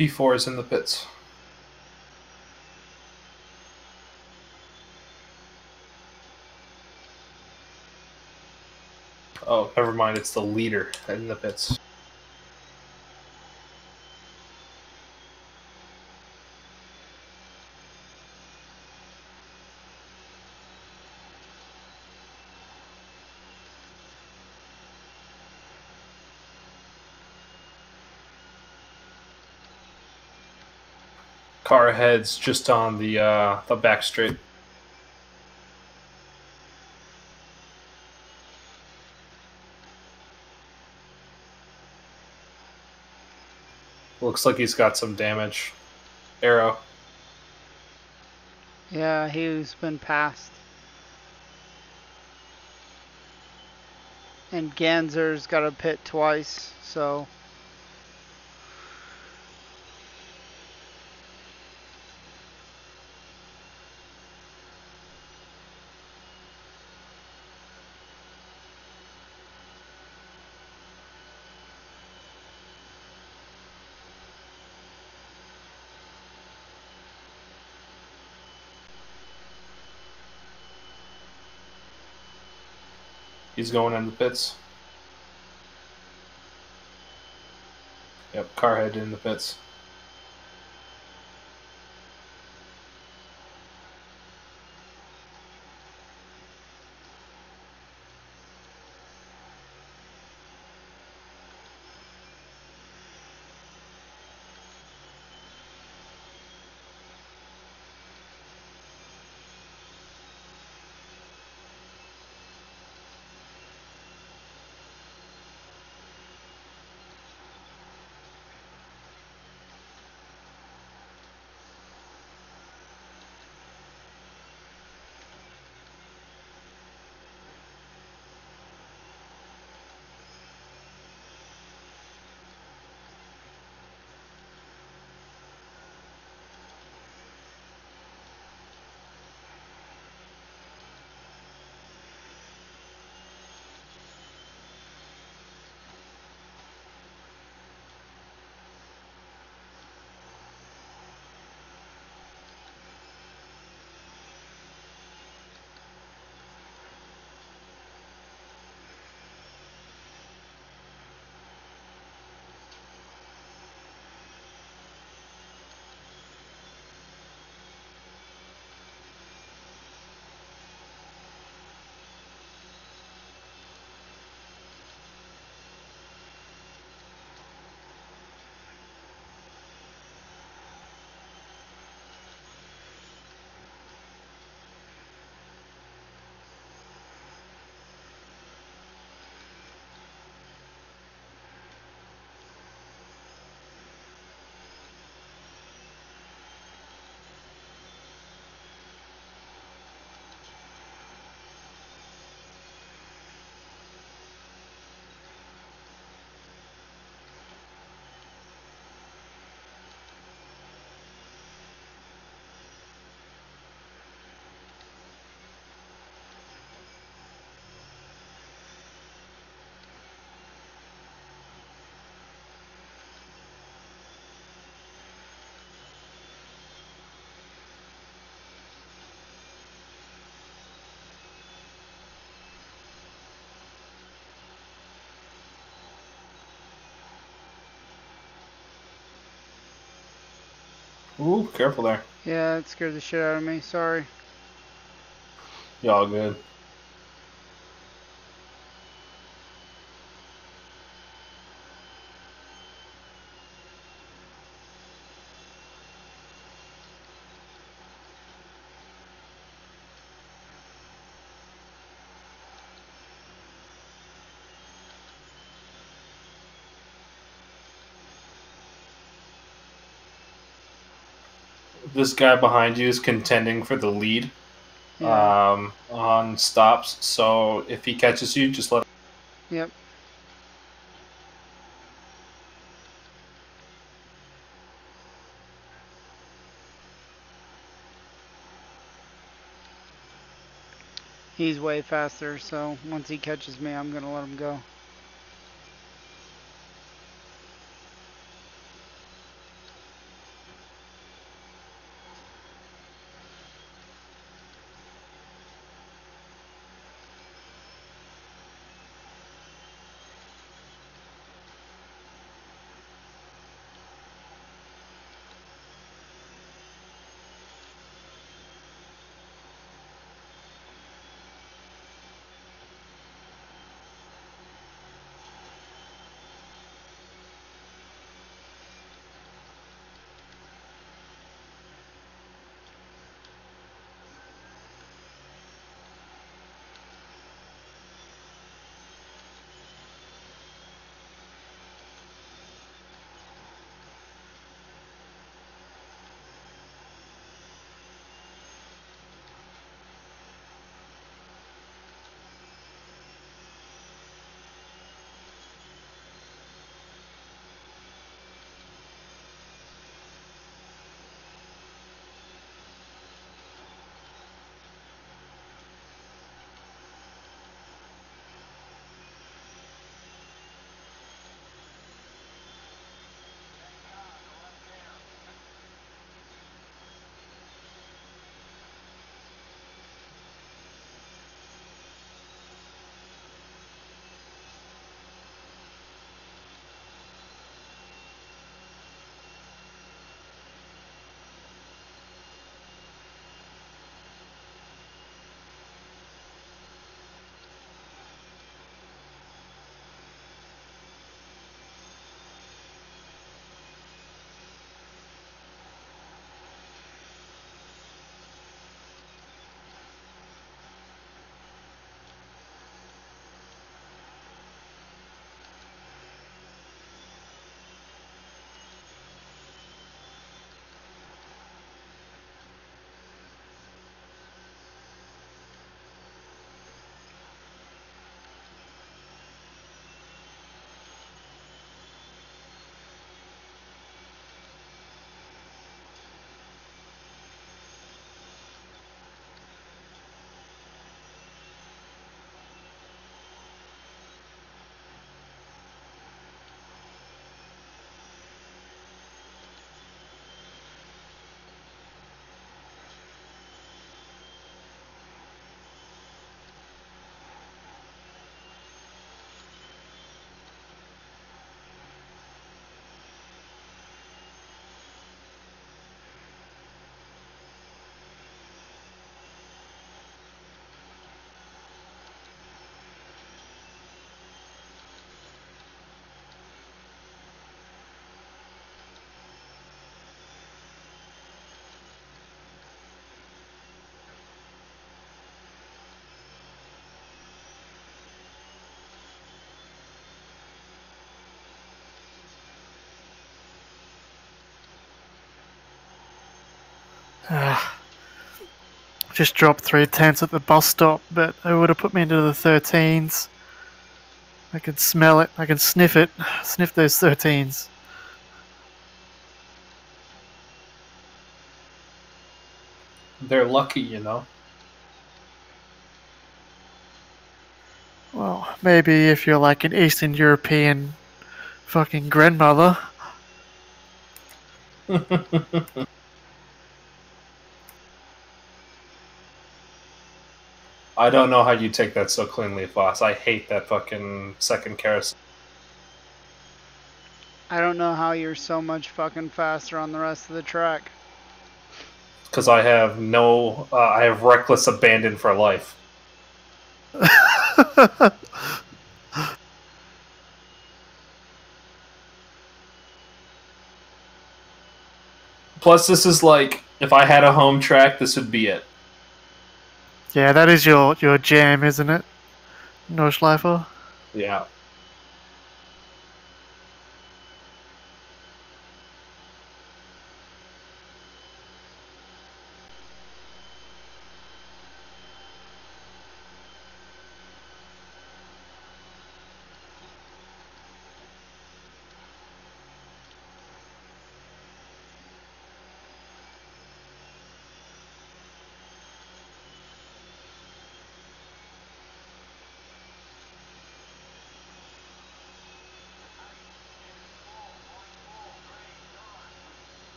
P4 is in the pits. Oh, never mind. It's the leader in the pits. Car ahead's just on the back straight. Looks like he's got some damage. Arrow. Yeah, he's been passed. And Ganser's got a pit twice, so He's going in the pits. Yep, Carhead in the pits. Ooh, careful there. yeah, it scared the shit out of me. Sorry. Y'all good. This guy behind you is contending for the lead Yeah. on stops. So if he catches you, just let him. Yep. He's way faster, so once he catches me, I'm gonna let him go. Just dropped 3 tenths at the bus stop, but it would have put me into the 13s. I can smell it. I can sniff it. Sniff those 13s. They're lucky, you know. Well, maybe if you're like an Eastern European fucking grandmother. I don't know how you take that so cleanly, Phos. I hate that fucking second carousel. I don't know how you're so much fucking faster on the rest of the track. Because I have I have reckless abandon for life. Plus, this is like, if I had a home track, this would be it. Yeah, that is your jam, isn't it? Nordschleifer? Yeah.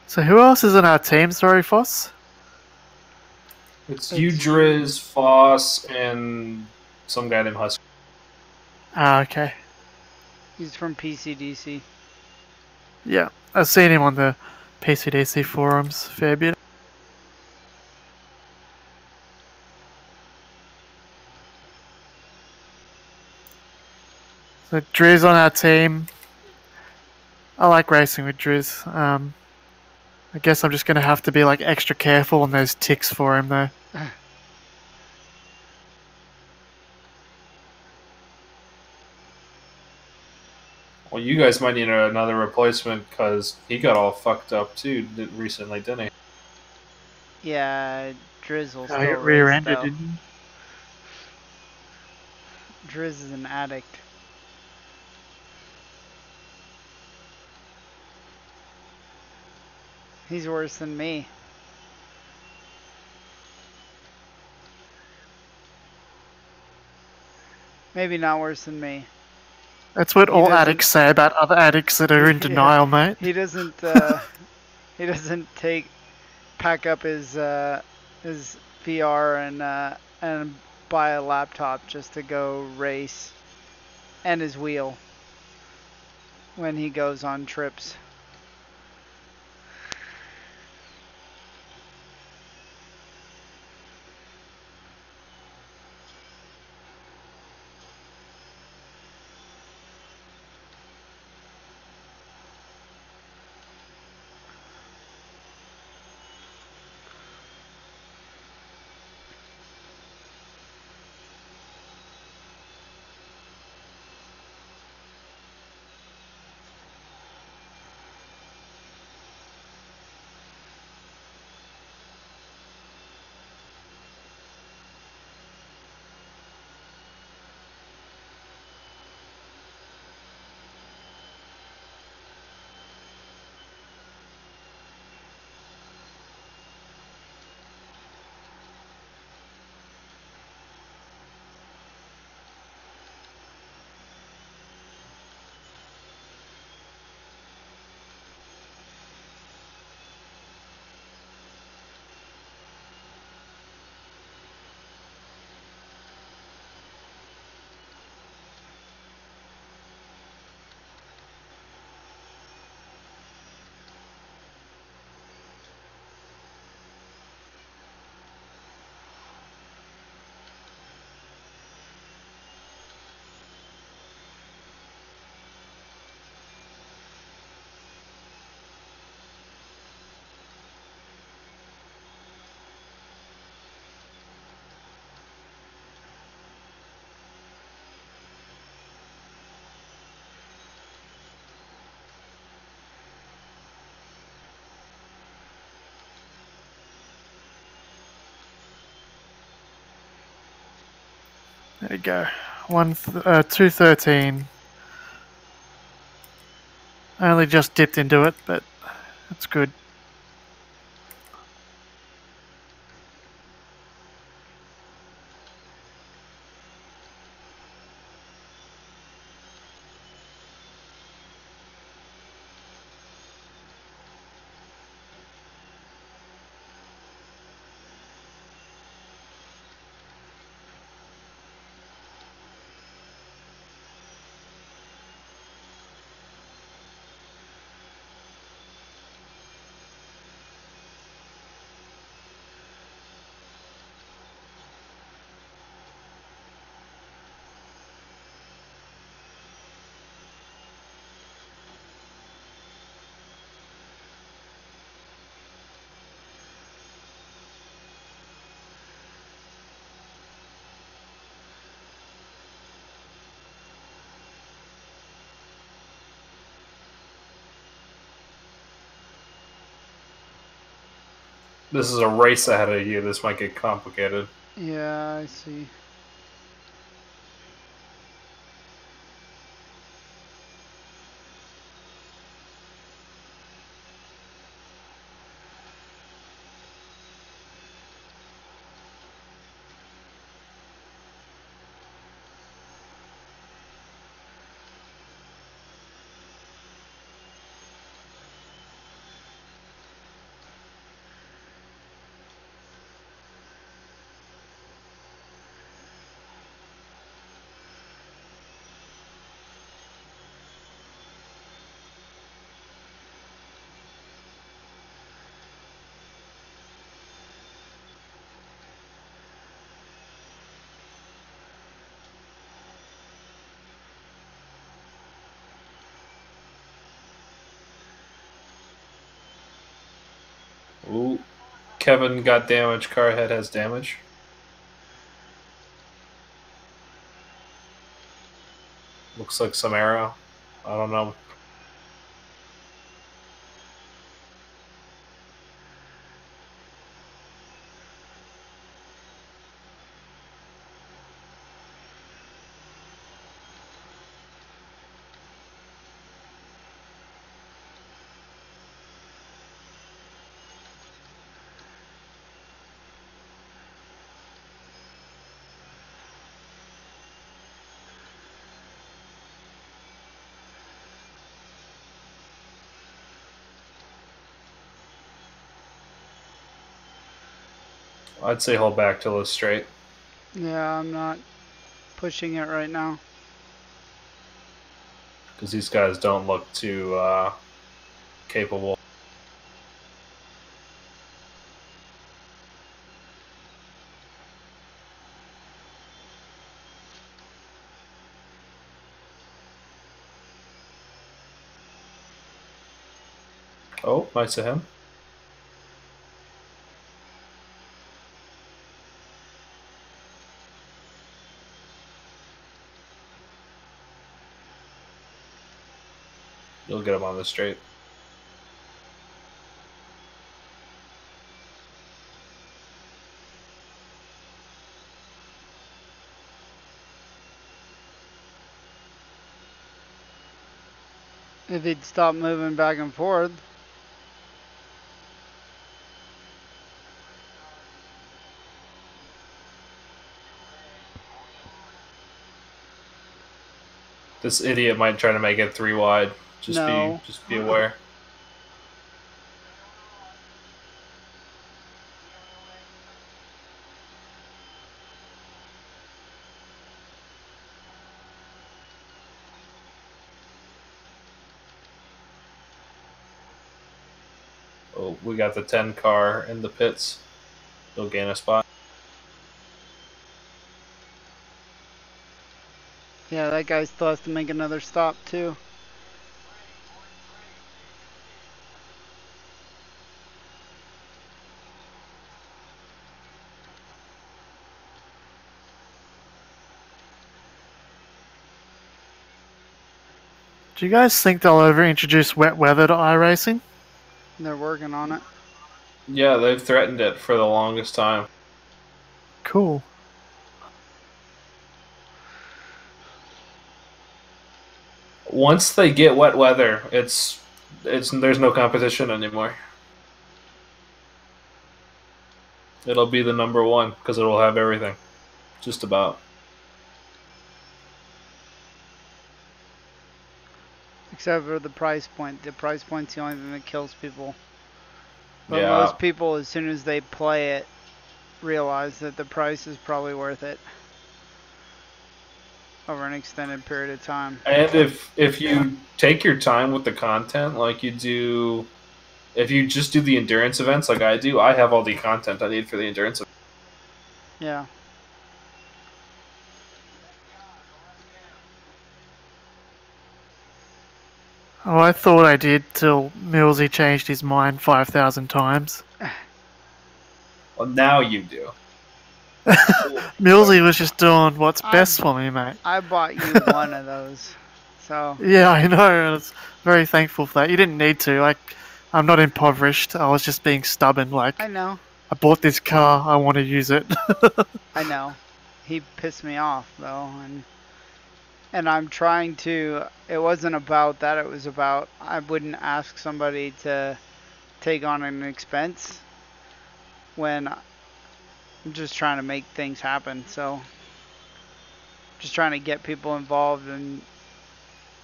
So who else is in our team, sorry, Phos? It's you, It's Driz, Phos, and some guy named Husky. Ah, okay. He's from PCDC. Yeah, I've seen him on the PCDC forums a fair bit. So Driz on our team. I like racing with Driz. I guess I'm just gonna have to be like extra careful on those ticks for him though. Well, you guys might need another replacement because he got all fucked up too recently, didn't he? Yeah, Drizzle I still got race rear-ended, though. didn't you? Driz is an addict. He's worse than me. Maybe not worse than me. That's what He all doesn't. addicts say about other addicts that are in Yeah, denial, mate. he doesn't. He doesn't pack up his VR and buy a laptop just to go race, and his wheel when he goes on trips. There we go. 213. I only just dipped into it, but that's good. This is a race ahead of you. This might get complicated. Yeah, I see. Ooh, Kevin got damage. Carhead has damage. Looks like some arrow. I don't know. I'd say hold back till it's straight. Yeah, I'm not pushing it right now. Because these guys don't look too capable. Oh, nice of him. You'll get him on the straight. If he'd stop moving back and forth. This idiot might try to make it 3 wide. Just No. be aware. Oh, we got the 10 car in the pits. He'll gain a spot. Yeah, that guy still has to make another stop too. Do you guys think they'll ever introduce wet weather to iRacing? They're working on it. Yeah, they've threatened it for the longest time. Cool. Once they get wet weather, it's there's no competition anymore. It'll be the number one because it'll have everything, just about. Except for the price point. The price point's the only thing that kills people. But Yeah. most people, as soon as they play it, realize that the price is probably worth it over an extended period of time. And if you take your time with the content, like you do, if you just do the endurance events like I do, I have all the content I need for the endurance events. Yeah. Oh, I thought I did till Millsy changed his mind 5,000 times. Well, now you do. Millsy was just doing what's best for me, mate. I bought you one of those. So. Yeah, I know. I was very thankful for that. You didn't need to. Like, I'm not impoverished. I was just being stubborn. Like, I know. I bought this car. I want to use it. I know. He pissed me off though, and I'm trying to. It wasn't about that. It was about I wouldn't ask somebody to take on an expense when I'm just trying to make things happen. So, just trying to get people involved and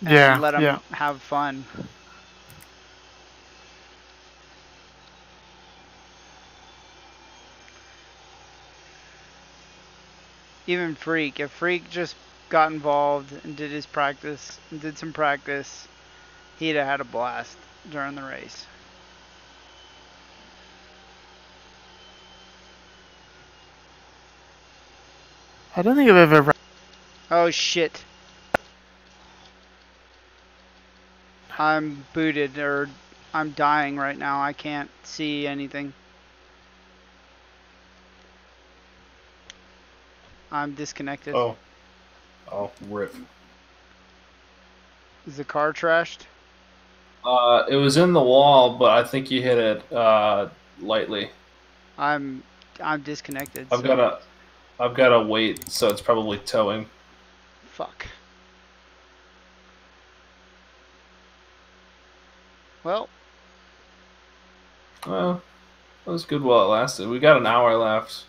Yeah, let them yeah. have fun. Even Freak, if Freak just got involved and did his practice, and did some practice, he'd have had a blast during the race. I don't think I've ever. Oh shit. I'm booted, or I'm dying right now. I can't see anything. I'm disconnected. Oh, rip. Is the car trashed? It was in the wall, but I think you hit it lightly. I'm disconnected. I've got to wait, so it's probably towing. Fuck. Well, Well, that was good while it lasted. We got an hour left.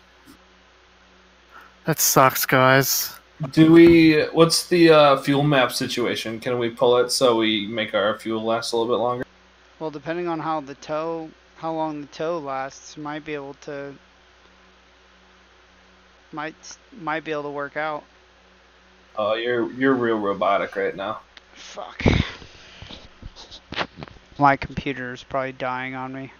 That sucks, guys. Do we? What's the fuel map situation? Can we pull it so we make our fuel last a little bit longer? well, depending on how long the tow lasts, might be able to work out. Oh, you're real robotic right now. Fuck. My computer is probably dying on me.